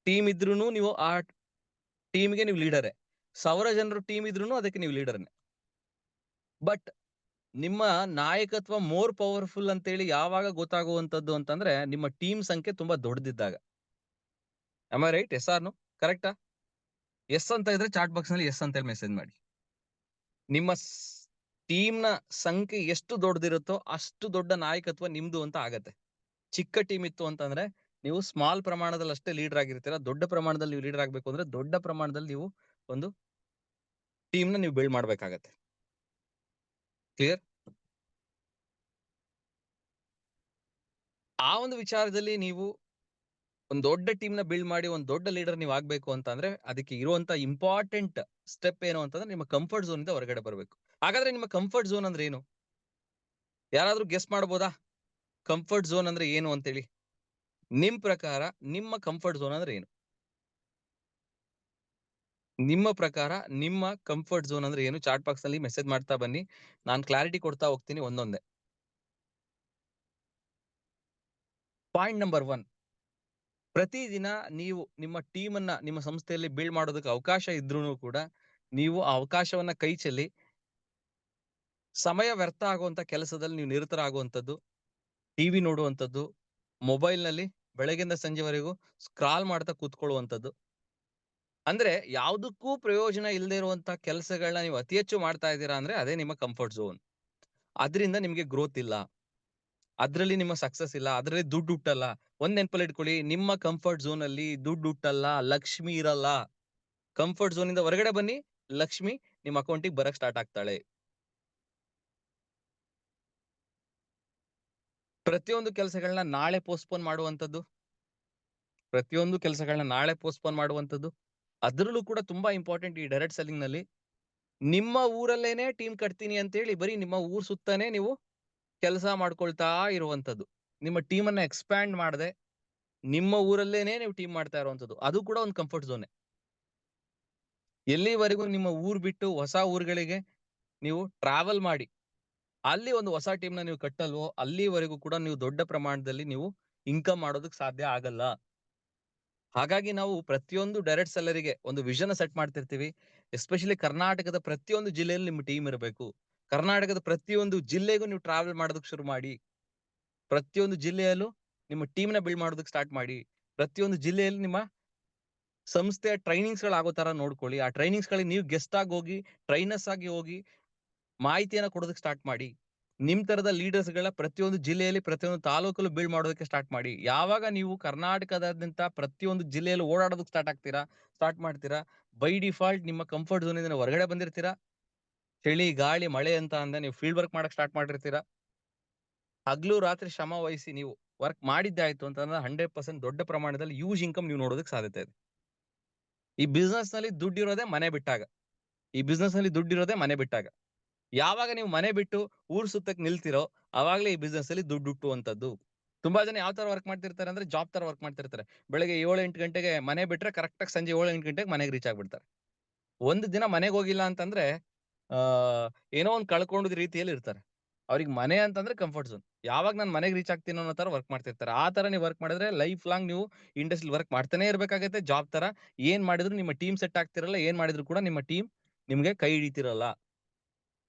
ಟೀಮ್ ಇದ್ರೂನು ನೀವು ಆ ಟೀಮ್‌ಗೆ ನೀವು ಲೀಡರೇ. 1000 ಜನರು ಟೀಮ್ ಇದ್ರೂನು ಅದಕ್ಕೆ ನೀವು ಲೀಡರ್‌ನೇ. ಬಟ್ ನಿಮ್ಮ ನಾಯಕತ್ವ ಮೋರ್ ಪವರ್‌ಫುಲ್ ಅಂತೇಳಿ ಯಾವಾಗ ಗೊತ್ತಾಗುವಂತದ್ದು ಅಂತಂದ್ರೆ, ನಿಮ್ಮ ಟೀಮ್ ಸಂಖ್ಯೆ ತುಂಬಾ ದೊಡ್ಡದಿದ್ದಾಗ. Am I right? Yes or no? ಕರೆಕ್ಟಾ? ಯೆಸ್ ಅಂತ ಇದ್ರೆ ಚಾಟ್ ಬಾಕ್ಸ್‌ನಲ್ಲಿ ಯೆಸ್ ಅಂತ ಹೇಳಿ ಮೆಸೇಜ್ ಮಾಡಿ. ನಿಮ್ಮ ಟೀಮ್‌ನ ಸಂಖ್ಯೆ ಎಷ್ಟು ದೊಡ್ಡದಿರುತ್ತೋ ಅಷ್ಟು ದೊಡ್ಡ ನಾಯಕತ್ವ ನಿಮ್ದು ಅಂತ ಆಗತ್ತೆ. ಚಿಕ್ಕ ಟೀಮ್ ಇತ್ತು ಅಂತಂದ್ರೆ ನೀವು ಸ್ಮಾಲ್ ಪ್ರಮಾಣದಲ್ಲಿ ಅಷ್ಟೇ ಲೀಡರ್ ಆಗಿರ್ತೀರಾ. ದೊಡ್ಡ ಪ್ರಮಾಣದಲ್ಲಿ ನೀವು ಲೀಡರ್ ಆಗ್ಬೇಕು ಅಂದ್ರೆ ದೊಡ್ಡ ಪ್ರಮಾಣದಲ್ಲಿ ನೀವು ಒಂದು ಟೀಮ್‌ನ ನೀವು ಬಿಲ್ಡ್ ಮಾಡ್ಬೇಕಾಗತ್ತೆ. ಕ್ಲಿಯರ್? ಆ ಒಂದು ವಿಚಾರದಲ್ಲಿ ನೀವು ಒಂದ್ ದೊಡ್ಡ ಟೀಮ್‌ನ ಬಿಲ್ಡ್ ಮಾಡಿ ಒಂದ್ ದೊಡ್ಡ ಲೀಡರ್ ನೀವು ಆಗ್ಬೇಕು ಅಂತಂದ್ರೆ ಅದಕ್ಕೆ ಇರುವಂತ ಇಂಪಾರ್ಟೆಂಟ್ ಸ್ಟೆಪ್ ಏನು ಅಂತಂದ್ರೆ ನಿಮ್ಮ ಕಂಫರ್ಟ್ ಝೋನ್ ಇಂದ ಹೊರಗಡೆ ಬರ್ಬೇಕು. ಹಾಗಾದ್ರೆ ನಿಮ್ಮ ಕಂಫರ್ಟ್ ಝೋನ್ ಅಂದ್ರೆ ಏನು? ಯಾರಾದ್ರೂ ಗೆಸ್ ಮಾಡ್ಬೋದಾ? ಕಂಫರ್ಟ್ ಝೋನ್ ಅಂದ್ರೆ ಏನು ಅಂತೇಳಿ? ನಿಮ್ ಪ್ರಕಾರ ನಿಮ್ಮ ಕಂಫರ್ಟ್ ಝೋನ್ ಅಂದ್ರೆ ಏನು? ನಿಮ್ಮ ಪ್ರಕಾರ ನಿಮ್ಮ ಕಂಫರ್ಟ್ ಝೋನ್ ಅಂದ್ರೆ ಏನು? ಚಾಟ್ ಬಾಕ್ಸ್ ನಲ್ಲಿ ಮೆಸೇಜ್ ಮಾಡ್ತಾ ಬನ್ನಿ. ನಾನು ಕ್ಲಾರಿಟಿ ಕೊಡ್ತಾ ಹೋಗ್ತೀನಿ ಒಂದೊಂದೇ. Point number 1. ಪ್ರತಿದಿನ ನೀವು ನಿಮ್ಮ ಟೀಮ್ ಅನ್ನ ನಿಮ್ಮ ಸಂಸ್ಥೆಯಲ್ಲಿ ಬಿಲ್ಡ್ ಮಾಡೋದಕ್ಕೆ ಅವಕಾಶ ಇದ್ರೂನು ಕೂಡ ನೀವು ಆ ಅವಕಾಶವನ್ನ ಕೈ ಚೆಲ್ಲಿ ಸಮಯ ವ್ಯರ್ಥ ಆಗುವಂತ ಕೆಲಸದಲ್ಲಿ ನೀವು ನಿರತರಾಗುವಂತದ್ದು, ಟಿವಿ ನೋಡುವಂತದ್ದು, ಮೊಬೈಲ್‌ನಲ್ಲಿ ಬೆಳಗಿಂದ ಸಂಜೆವರೆಗೂ ಸ್ಕ್ರಾಲ್ ಮಾಡ್ತಾ ಕೂತ್ಕೊಳ್ಳುವಂತದ್ದು. ಅಂದ್ರೆ ಯಾವುದಕ್ಕೂ ಪ್ರಯೋಜನ ಇಲ್ಲದೆ ಇರುವಂತ ಕೆಲಸಗಳನ್ನ ನೀವು ಅತಿ ಹೆಚ್ಚು ಮಾಡ್ತಾ ಇದ್ದೀರಾ ಅಂದ್ರೆ ಅದೇ ನಿಮ್ಮ ಕಂಫರ್ಟ್ ಝೋನ್. ಅದ್ರಿಂದ ನಿಮ್ಗೆ ಗ್ರೋತ್ ಇಲ್ಲ. ಅದ್ರಲ್ಲಿ ನಿಮ್ಮ ಸಕ್ಸಸ್ ಇಲ್ಲ. ಅದ್ರಲ್ಲಿ ದುಡ್ಡು ಹುಟ್ಟಲ್ಲ. ಒಂದ್ ನೆನಪಲ್ಲಿ ಇಟ್ಕೊಳ್ಳಿ, ನಿಮ್ಮ ಕಂಫರ್ಟ್ ಝೋನ್ ಅಲ್ಲಿ ದುಡ್ಡು ಹುಟ್ಟಲ್ಲ, ಲಕ್ಷ್ಮಿ ಇರಲ್ಲ. ಕಂಫರ್ಟ್ ಝೋನ್ ಇಂದ ಹೊರಗಡೆ ಬನ್ನಿ, ಲಕ್ಷ್ಮಿ ನಿಮ್ಮ ಅಕೌಂಟಿಗೆ ಬರಕ್ ಸ್ಟಾರ್ಟ್ ಆಗ್ತಾಳೆ. ಪ್ರತಿಯೊಂದು ಕೆಲಸಗಳನ್ನ ನಾಳೆ ಪೋಸ್ಟ್‌ಪೋನ್ ಮಾಡುವಂತದ್ದು. ಪ್ರತಿಯೊಂದು ಕೆಲಸಗಳನ್ನ ನಾಳೆ ಪೋಸ್ಟ್‌ಪೋನ್ ಮಾಡುವಂತದ್ದು. ಅದ್ರಲ್ಲೂ ಕೂಡ ತುಂಬಾ ಇಂಪಾರ್ಟೆಂಟ್ ಈ ಡೈರೆಕ್ಟ್ ಸೆಲ್ಲಿಂಗ್‌ನಲ್ಲಿ ನಿಮ್ಮ ಊರಲ್ಲೇನೆ ಟೀಮ್ ಕಟ್ತೀನಿ ಅಂತೇಳಿ ಬರೀ ನಿಮ್ಮ ಊರ್ ಸುತ್ತಾನೆ ನೀವು ಕೆಲಸ ಮಾಡ್ಕೊಳ್ತಾ ಇರುವಂತದ್ದು. ನಿಮ್ಮ ಟೀಮನ್ನ ಎಕ್ಸ್‌ಪ್ಯಾಂಡ್ ಮಾಡದೆ, ನಿಮ್ಮ ಊರಲ್ಲೇನೆ ನೀವು ಟೀಮ್ ಮಾಡ್ತಾ ಇರುವಂತದ್ದು. ಅದು ಕೂಡ ಒಂದು ಕಂಫರ್ಟ್ ಝೋನೆ. ಎಲ್ಲಿವರೆಗೂ ನಿಮ್ಮ ಊರ್ ಬಿಟ್ಟು ಹೊಸ ಊರುಗಳಿಗೆ ನೀವು ಟ್ರಾವೆಲ್ ಮಾಡಿ, ಅಲ್ಲಿ ಒಂದು ಹೊಸ ಟೀಮ್‌ನ ನೀವು ಕಟ್ಟಲ್ವೋ, ಅಲ್ಲಿವರೆಗೂ ಕೂಡ ನೀವು ದೊಡ್ಡ ಪ್ರಮಾಣದಲ್ಲಿ ನೀವು ಇನ್ಕಮ್ ಮಾಡೋದಕ್ಕೆ ಸಾಧ್ಯ ಆಗಲ್ಲ. ಹಾಗಾಗಿ ನಾವು ಪ್ರತಿಯೊಂದು ಡೈರೆಕ್ಟ್ ಸೆಲ್ಲರಿಗೆ ಒಂದು ವಿಷನ್ ಸೆಟ್ ಮಾಡ್ತಿರ್ತೀವಿ. ಎಸ್ಪೆಷಲಿ ಕರ್ನಾಟಕದ ಪ್ರತಿಯೊಂದು ಜಿಲ್ಲೆಯಲ್ಲಿ ನಿಮ್ಮ ಟೀಮ್ ಇರಬೇಕು. ಕರ್ನಾಟಕದ ಪ್ರತಿಯೊಂದು ಜಿಲ್ಲೆಗೂ ನೀವು ಟ್ರಾವೆಲ್ ಮಾಡೋದಕ್ಕೆ ಶುರು ಮಾಡಿ. ಪ್ರತಿಯೊಂದು ಜಿಲ್ಲೆಯಲ್ಲೂ ನಿಮ್ಮ ಟೀಮ್‌ನ ಬಿಲ್ಡ್ ಮಾಡೋದಕ್ಕೆ ಸ್ಟಾರ್ಟ್ ಮಾಡಿ. ಪ್ರತಿಯೊಂದು ಜಿಲ್ಲೆಯಲ್ಲಿ ನಿಮ್ಮ ಸಂಸ್ಥೆಯ ಟ್ರೈನಿಂಗ್ಸ್‌ಗಳು ಆಗೋ ತರ ನೋಡ್ಕೊಳ್ಳಿ. ಆ ಟ್ರೈನಿಂಗ್ಸ್‌ಗಳಿಗೆ ನೀವು ಗೆಸ್ಟ್ ಆಗಿ ಹೋಗಿ, ಟ್ರೈನರ್ಸ್ ಆಗಿ ಹೋಗಿ, ಮಾಹಿತಿಯನ್ನ ಕೊಡೋದಕ್ಕೆ ಸ್ಟಾರ್ಟ್ ಮಾಡಿ. ನಿಮ್ ತರದ ಲೀಡರ್ಸ್‌ಗಳ ಪ್ರತಿಯೊಂದು ಜಿಲ್ಲೆಯಲ್ಲಿ, ಪ್ರತಿಯೊಂದು ತಾಲೂಕಲ್ಲೂ ಬಿಲ್ಡ್ ಮಾಡೋದಕ್ಕೆ ಸ್ಟಾರ್ಟ್ ಮಾಡಿ. ಯಾವಾಗ ನೀವು ಕರ್ನಾಟಕದಾದ್ಯಂತ ಪ್ರತಿಯೊಂದು ಜಿಲ್ಲೆಯಲ್ಲೂ ಓಡಾಡೋದಕ್ಕೆ ಸ್ಟಾರ್ಟ್ ಮಾಡ್ತೀರಾ, ಬೈ ಡಿಫಾಲ್ಟ್ ನಿಮ್ಮ ಕಂಫರ್ಟ್ ಝೋನಿಂದ ಹೊರಗಡೆ ಬಂದಿರ್ತೀರಾ. ಚಳಿ, ಗಾಳಿ, ಮಳೆ ಅಂತ ಅಂದೆ ನೀವು ಫೀಲ್ಡ್ ವರ್ಕ್ ಮಾಡಕ್ ಸ್ಟಾರ್ಟ್ ಮಾಡಿರ್ತೀರಾ. ಹಗಲು ರಾತ್ರಿ ಶ್ರಮ ವಹಿಸಿ ನೀವು ವರ್ಕ್ ಮಾಡಿದ್ದೆ ಆಯ್ತು ಅಂತಂದ್ರೆ 100% ದೊಡ್ಡ ಪ್ರಮಾಣದಲ್ಲಿ ಹ್ಯೂಜ್ ಇನ್ಕಮ್ ನೀವು ನೋಡೋದಕ್ಕೆ ಸಾಧ್ಯತೆ ಇದೆ. ಈ ಬಿಸ್ನೆಸ್‌ನಲ್ಲಿ ದುಡ್ಡಿರೋದೇ ಮನೆ ಬಿಟ್ಟಾಗ. ಈ ಬಿಸ್ನೆಸ್‌ನಲ್ಲಿ ದುಡ್ಡಿರೋದೇ ಮನೆ ಬಿಟ್ಟಾಗ. ಯಾವಾಗ ನೀವು ಮನೆ ಬಿಟ್ಟು ಊರ್ ಸುತ್ತಕ್ ನಿಲ್ತಿರೋ, ಅವಾಗ್ಲೇ ಈ ಬಿಸ್ನೆಸ್‌ನಲ್ಲಿ ದುಡ್ಡು ಹುಟ್ಟುವಂತದ್ದು. ತುಂಬಾ ಜನ ಯಾವ ತರ ವರ್ಕ್ ಮಾಡ್ತಿರ್ತಾರೆ ಅಂದ್ರೆ ಜಾಬ್ ತರ ವರ್ಕ್ ಮಾಡ್ತಿರ್ತಾರೆ. ಬೆಳಗ್ಗೆ 7-8 ಗಂಟೆಗೆ ಮನೆ ಬಿಟ್ರೆ ಕರೆಕ್ಟಾಗಿ ಸಂಜೆ 7-8 ಗಂಟೆಗೆ ಮನೆಗೆ ರೀಚ್ ಆಗ್ಬಿಡ್ತಾರೆ. ಒಂದು ದಿನ ಮನೆಗೆ ಹೋಗಿಲ್ಲ ಅಂತಂದ್ರೆ ಏನೋ ಒಂದು ಕಳ್ಕೊಂಡಿದ್ ರೀತಿಯಲ್ಲಿ ಇರ್ತಾರೆ. ಅವ್ರಿಗೆ ಮನೆ ಅಂತಂದ್ರೆ ಕಂಫರ್ಟ್ ಝೋನ್. ಯಾವಾಗ ನಾನು ಮನೆಗೆ ರೀಚ್ ಆಗ್ತೀನೋ ಅನ್ನೋ ತರ ವರ್ಕ್ ಮಾಡ್ತಿರ್ತಾರೆ. ಆ ತರ ನೀವು ವರ್ಕ್ ಮಾಡಿದ್ರೆ ಲೈಫ್ ಲಾಂಗ್ ನೀವು ಇಂಡಸ್ಟ್ರಿಯಲ್ಲಿ ವರ್ಕ್ ಮಾಡ್ತಾನೆ ಇರ್ಬೇಕಾಗತ್ತೆ ಜಾಬ್ ತರ. ಏನ್ ಮಾಡಿದ್ರು ನಿಮ್ಮ ಟೀಮ್ ಸೆಟ್ ಆಗ್ತಿರಲ್ಲ. ಏನ್ ಮಾಡಿದ್ರು ಕೂಡ ನಿಮ್ಮ ಟೀಮ್ ನಿಮ್ಗೆ ಕೈ ಹಿಡಿತಿರಲ್ಲ.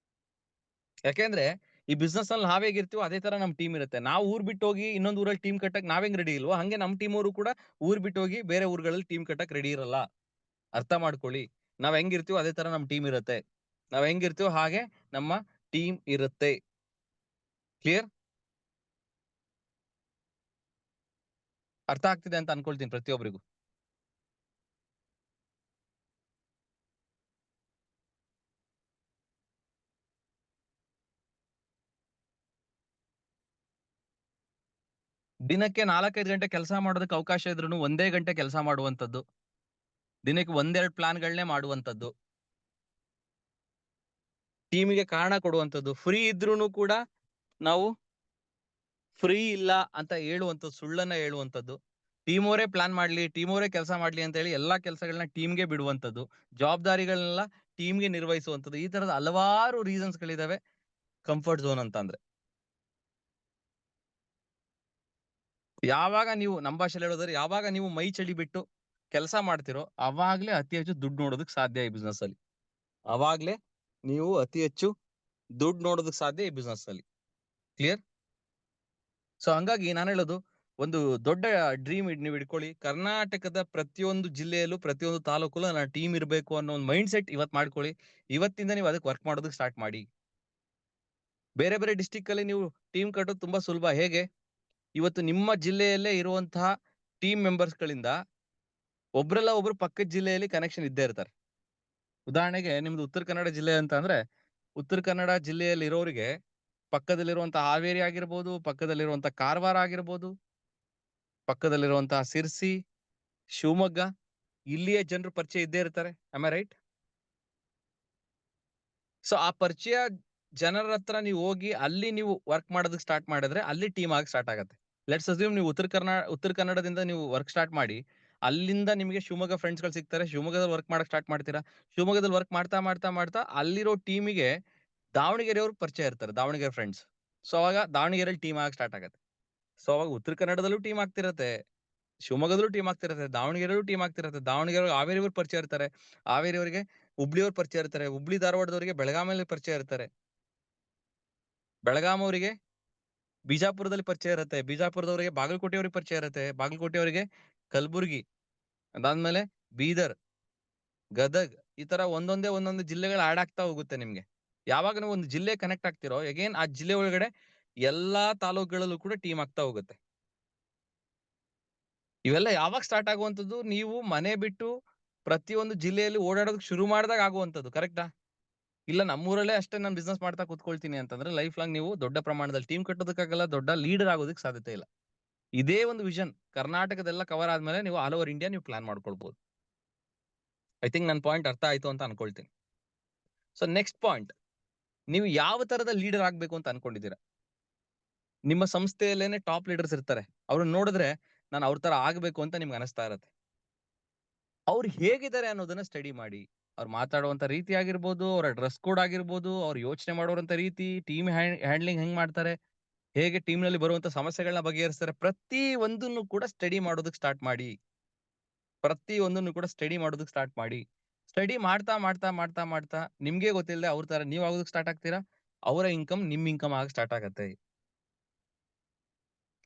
ಯಾಕೆಂದ್ರೆ ಈ ಬಿಸ್ನೆಸ್ ಅಲ್ಲಿ ನಾವ್ ಹೇಗಿರ್ತೀವೋ ಅದೇ ತರ ನಮ್ ಟೀಮ್ ಇರುತ್ತೆ. ನಾವು ಊರ್ ಬಿಟ್ಟು ಹೋಗಿ ಇನ್ನೊಂದ್ ಊರಲ್ಲಿ ಟೀಮ್ ಕಟ್ಟಕ್ ನಾವ್ ಹೆಂಗ್ ರೆಡಿ ಇಲ್ವೋ ಹಂಗೆ ನಮ್ ಟೀಮ್ ಅವರು ಕೂಡ ಊರ್ ಬಿಟ್ಟು ಹೋಗಿ ಬೇರೆ ಊರುಗಳಲ್ಲಿ ಟೀಮ್ ಕಟ್ಟಕ್ ರೆಡಿ ಇರಲ್ಲ. ಅರ್ಥ ಮಾಡ್ಕೊಳ್ಳಿ. ನಾವ್ ಹೆಂಗಿರ್ತೀವೋ ಅದೇ ತರ ನಮ್ ಟೀಮ್ ಇರುತ್ತೆ. ನಾವ್ ಹೆಂಗಿರ್ತೀವೋ ಹಾಗೆ ನಮ್ಮ ಟೀಮ್ ಇರುತ್ತೆ. ಕ್ಲಿಯರ್? ಅರ್ಥ ಆಗ್ತಿದೆ ಅಂತ ಅನ್ಕೊಳ್ತೀನಿ ಪ್ರತಿಯೊಬ್ಬರಿಗೂ. ದಿನಕ್ಕೆ 4-5 ಗಂಟೆ ಕೆಲಸ ಮಾಡೋದಕ್ಕೆ ಅವಕಾಶ ಇದ್ರೂನು ಒಂದೇ ಗಂಟೆ ಕೆಲಸ ಮಾಡುವಂತದ್ದು. ದಿನಕ್ಕೆ ಒಂದೆರಡು ಪ್ಲಾನ್‌ಗಳನ್ನೇ ಮಾಡುವಂತದ್ದು. ಟೀಮಿಗೆ ಕಾರಣ ಕೊಡುವಂತದ್ದು. ಫ್ರೀ ಇದ್ರೂನು ಕೂಡ ನಾವು ಫ್ರೀ ಇಲ್ಲ ಅಂತ ಹೇಳುವಂತದ್ದು, ಸುಳ್ಳನ್ನ ಹೇಳುವಂತದ್ದು. ಟೀಮ್ ಅವರೇ ಪ್ಲಾನ್ ಮಾಡ್ಲಿ, ಟೀಮ್ ಅವರೇ ಕೆಲಸ ಮಾಡ್ಲಿ ಅಂತ ಹೇಳಿ ಎಲ್ಲಾ ಕೆಲಸಗಳನ್ನ ಟೀಮ್‌ಗೆ ಬಿಡುವಂತದ್ದು. ಜವಾಬ್ದಾರಿಗಳನ್ನೆಲ್ಲ ಟೀಮ್‌ಗೆ ನಿರ್ವಹಿಸುವಂತದ್ದು. ಈ ತರದ ಹಲವಾರು ರೀಸನ್ಸ್‌ಗಳಿದಾವೆ ಕಂಫರ್ಟ್ ಝೋನ್ ಅಂತ ಅಂದ್ರೆ. ಯಾವಾಗ ನೀವು ನಮ್ಮ ಭಾಷೆಯಲ್ಲಿ ಹೇಳೋದಾದ್ರೆ ಯಾವಾಗ ನೀವು ಮೈ ಚಳಿ ಬಿಟ್ಟು ಕೆಲಸ ಮಾಡ್ತಿರೋ ಅವಾಗ್ಲೇ ಅತಿ ಹೆಚ್ಚು ದುಡ್ಡು ನೋಡೋದಕ್ಕೆ ಸಾಧ್ಯ ಈ ಬಿಸ್ನೆಸ್ ಅಲ್ಲಿ. ಅವಾಗ್ಲೇ ನೀವು ಅತಿ ಹೆಚ್ಚು ದುಡ್ಡು ನೋಡೋದಕ್ಕೆ ಸಾಧ್ಯ ಈ ಬಿಸ್ನೆಸ್ ಅಲ್ಲಿ. ಕ್ಲಿಯರ್? ಸೊ ಹಂಗಾಗಿ ನಾನು ಹೇಳೋದು ಒಂದು ದೊಡ್ಡ ಡ್ರೀಮ್ ನೀವು ಇಟ್ಕೊಳ್ಳಿ. ಕರ್ನಾಟಕದ ಪ್ರತಿಯೊಂದು ಜಿಲ್ಲೆಯಲ್ಲೂ, ಪ್ರತಿಯೊಂದು ತಾಲೂಕಲ್ಲೂ ನನ್ನ ಟೀಮ್ ಇರಬೇಕು ಅನ್ನೋ ಒಂದು ಮೈಂಡ್ ಸೆಟ್ ಇವತ್ತು ಮಾಡ್ಕೊಳ್ಳಿ. ಇವತ್ತಿಂದ ನೀವು ಅದಕ್ಕೆ ವರ್ಕ್ ಮಾಡೋದಕ್ಕೆ ಸ್ಟಾರ್ಟ್ ಮಾಡಿ. ಬೇರೆ ಬೇರೆ ಡಿಸ್ಟ್ರಿಕ್ಟ್ ಅಲ್ಲಿ ನೀವು ಟೀಮ್ ಕಟ್ಟೋದು ತುಂಬಾ ಸುಲಭ. ಹೇಗೆ? ಇವತ್ತು ನಿಮ್ಮ ಜಿಲ್ಲೆಯಲ್ಲೇ ಇರುವಂತಹ ಟೀಮ್ ಮೆಂಬರ್ಸ್ ಗಳಿಂದ ಒಬ್ರಲ್ಲ ಒಬ್ರು ಪಕ್ಕದ ಜಿಲ್ಲೆಯಲ್ಲಿ ಕನೆಕ್ಷನ್ ಇದ್ದೇ ಇರ್ತಾರೆ. ಉದಾಹರಣೆಗೆ ನಿಮ್ದು ಉತ್ತರ ಕನ್ನಡ ಜಿಲ್ಲೆ ಅಂತ ಅಂದ್ರೆ, ಉತ್ತರ ಕನ್ನಡ ಜಿಲ್ಲೆಯಲ್ಲಿ ಇರೋರಿಗೆ ಪಕ್ಕದಲ್ಲಿರುವಂತಹ ಹಾವೇರಿ ಆಗಿರ್ಬೋದು, ಪಕ್ಕದಲ್ಲಿರುವಂತಹ ಕಾರವಾರ ಆಗಿರ್ಬೋದು, ಪಕ್ಕದಲ್ಲಿರುವಂತಹ ಸಿರ್ಸಿ, ಶಿವಮೊಗ್ಗ ಇಲ್ಲಿಯ ಜನರು ಪರಿಚಯ ಇದ್ದೇ ಇರ್ತಾರೆ. Am I right? ಸೊ ಆ ಪರಿಚಯ ಜನರ ಹತ್ರ ನೀವು ಹೋಗಿ ಅಲ್ಲಿ ನೀವು ವರ್ಕ್ ಮಾಡೋದಕ್ಕೆ ಸ್ಟಾರ್ಟ್ ಮಾಡಿದ್ರೆ ಅಲ್ಲಿ ಟೀಮ್ ಆಗಕ್ಕೆ ಸ್ಟಾರ್ಟ್ ಆಗತ್ತೆ. ಲೆಟ್ಸ್ ಅಸ್ಯೂಮ್ ನೀವು ಉತ್ತರ ಕನ್ನಡದಿಂದ ನೀವು ವರ್ಕ್ ಸ್ಟಾರ್ಟ್ ಮಾಡಿ. ಅಲ್ಲಿಂದ ನಿಮಗೆ ಶಿವಮೊಗ್ಗ ಫ್ರೆಂಡ್ಸ್‌ಗಳು ಸಿಗ್ತಾರೆ. ಶಿವಮೊಗ್ಗದಲ್ಲಿ ವರ್ಕ್ ಮಾಡಕ್ ಸ್ಟಾರ್ಟ್ ಮಾಡ್ತೀರಾ. ಶಿವಮೊಗ್ಗದಲ್ಲಿ ವರ್ಕ್ ಮಾಡ್ತಾ ಅಲ್ಲಿರೋ ಟೀಮಿಗೆ ದಾವಣಗೆರೆಯವರು ಪರಿಚಯ ಇರ್ತಾರೆ. ದಾವಣಗೆರೆ ಫ್ರೆಂಡ್ಸ್. ಸೊ ಅವಾಗ ದಾವಣಗೆರೆಯಲ್ಲಿ ಟೀಮ್ ಆಗಕ್ಕೆ ಸ್ಟಾರ್ಟ್ ಆಗತ್ತೆ. ಸೊ ಅವಾಗ ಉತ್ತರ ಕನ್ನಡದಲ್ಲೂ ಟೀಮ್ ಆಗ್ತಿರತ್ತೆ. ಶಿವಮೊಗ್ಗದಲ್ಲೂ ಟೀಮ್ ಆಗ್ತಿರತ್ತೆ. ದಾವಣಗೆರೆಯಲ್ಲೂ ಟೀಮ್ ಆಗ್ತಿರತ್ತೆ. ದಾವಣಗೆರೆ ಹಾವೇರಿಯವರು ಪರಿಚಯ ಇರ್ತಾರೆ. ಹಾವೇರಿಯವರಿಗೆ ಹುಬ್ಳಿಯವರು ಪರಿಚಯ ಇರ್ತಾರೆ. ಹುಬ್ಳಿ ಧಾರವಾಡದವರಿಗೆ ಬೆಳಗಾವಿಯಲ್ಲಿ ಪರಿಚಯ ಇರ್ತಾರೆ. ಬೆಳಗಾಂ ಅವರಿಗೆ ಬಿಜಾಪುರದಲ್ಲಿ ಪರಿಚಯ ಇರುತ್ತೆ. ಬಿಜಾಪುರದವರಿಗೆ ಬಾಗಲಕೋಟೆಯವರಿಗೆ ಪರಿಚಯ ಇರುತ್ತೆ. ಬಾಗಲಕೋಟೆಯವರಿಗೆ ಕಲಬುರ್ಗಿ, ಅದಾದ್ಮೇಲೆ ಬೀದರ್, ಗದಗ್ ಈ ತರ ಒಂದೊಂದೇ ಜಿಲ್ಲೆಗಳು ಆಡ್ ಆಗ್ತಾ ಹೋಗುತ್ತೆ ನಿಮ್ಗೆ. ಯಾವಾಗ ನೀವು ಒಂದು ಜಿಲ್ಲೆ ಕನೆಕ್ಟ್ ಆಗ್ತಿರೋ ಅಗೈನ್ ಆ ಜಿಲ್ಲೆ ಒಳಗಡೆ ಎಲ್ಲಾ ತಾಲೂಕುಗಳಲ್ಲೂ ಕೂಡ ಟೀಮ್ ಆಗ್ತಾ ಹೋಗುತ್ತೆ. ಇವೆಲ್ಲ ಯಾವಾಗ ಸ್ಟಾರ್ಟ್ ಆಗುವಂತದ್ದು ನೀವು ಮನೆ ಬಿಟ್ಟು ಪ್ರತಿಯೊಂದು ಜಿಲ್ಲೆಯಲ್ಲಿ ಓಡಾಡೋದಕ್ಕೆ ಶುರು ಮಾಡಿದಾಗ ಆಗುವಂತದ್ದು. ಕರೆಕ್ಟಾ? ಇಲ್ಲ ನಮ್ಮೂರಲ್ಲೇ ಅಷ್ಟೇ ನಾನು ಬಿಸ್ನೆಸ್ ಮಾಡ್ತಾ ಕೂತ್ಕೊಳ್ತೀನಿ ಅಂತಂದ್ರೆ ಲೈಫ್ ಲಾಂಗ್ ನೀವು ದೊಡ್ಡ ಪ್ರಮಾಣದಲ್ಲಿ ಟೀಮ್ ಕಟ್ಟೋದಕ್ಕಾಗಲ್ಲ, ದೊಡ್ಡ ಲೀಡರ್ ಆಗೋದಕ್ಕೆ ಸಾಧ್ಯತೆ ಇಲ್ಲ. ಇದೇ ಒಂದು ವಿಷನ್ ಕರ್ನಾಟಕದೆಲ್ಲ ಕವರ್ ಆದ್ಮೇಲೆ ನೀವು ಆಲ್ ಓವರ್ ಇಂಡಿಯಾ ನೀವು ಪ್ಲಾನ್ ಮಾಡ್ಕೊಳ್ಬಹುದು. ಐ ಥಿಂಕ್ ನನ್ನ ಪಾಯಿಂಟ್ ಅರ್ಥ ಆಯ್ತು ಅಂತ ಅನ್ಕೊಳ್ತೀನಿ. ಸೊ ನೆಕ್ಸ್ಟ್ ಪಾಯಿಂಟ್, ನೀವು ಯಾವ ತರದ ಲೀಡರ್ ಆಗ್ಬೇಕು ಅಂತ ಅನ್ಕೊಂಡಿದ್ದೀರಾ? ನಿಮ್ಮ ಸಂಸ್ಥೆಯಲ್ಲೇನೆ ಟಾಪ್ ಲೀಡರ್ಸ್ ಇರ್ತಾರೆ, ಅವ್ರನ್ನ ನೋಡಿದ್ರೆ ನಾನು ಅವ್ರ ತರ ಆಗ್ಬೇಕು ಅಂತ ನಿಮ್ಗೆ ಅನಿಸ್ತಾ ಇರತ್ತೆ. ಅವ್ರು ಹೇಗಿದ್ದಾರೆ ಅನ್ನೋದನ್ನ ಸ್ಟಡಿ ಮಾಡಿ. ಅವ್ರು ಮಾತಾಡುವಂತ ರೀತಿ ಆಗಿರ್ಬೋದು, ಅವರ ಡ್ರೆಸ್ ಕೋಡ್ ಆಗಿರ್ಬೋದು, ಅವ್ರು ಯೋಚನೆ ಮಾಡುವಂತ ರೀತಿ, ಟೀಮ್ ಹ್ಯಾಂಡ್ಲಿಂಗ್ ಹೆಂಗ್ ಮಾಡ್ತಾರೆ, ಹೇಗೆ ಟೀಮ್ ನಲ್ಲಿ ಬರುವಂತ ಸಮಸ್ಯೆಗಳನ್ನ ಬಗೆಹರಿಸ್ತಾರೆ, ಪ್ರತಿ ಒಂದನ್ನು ಕೂಡ ಸ್ಟಡಿ ಮಾಡೋದಕ್ಕೆ ಸ್ಟಾರ್ಟ್ ಮಾಡಿ. ಪ್ರತಿ ಒಂದನ್ನು ಕೂಡ ಸ್ಟಡಿ ಮಾಡೋದಕ್ಕೆ ಸ್ಟಾರ್ಟ್ ಮಾಡಿ. ಸ್ಟಡಿ ಮಾಡ್ತಾ ಮಾಡ್ತಾ ಮಾಡ್ತಾ ಮಾಡ್ತಾ ನಿಮ್ಗೆ ಗೊತ್ತಿಲ್ಲದೆ ಅವ್ರ ತರ ನೀವ್ ಆಗೋದಕ್ಕೆ ಸ್ಟಾರ್ಟ್ ಆಗ್ತೀರಾ. ಅವರ ಇನ್ಕಮ್ ನಿಮ್ ಇನ್ಕಮ್ ಆಗ ಸ್ಟಾರ್ಟ್ ಆಗತ್ತೆ.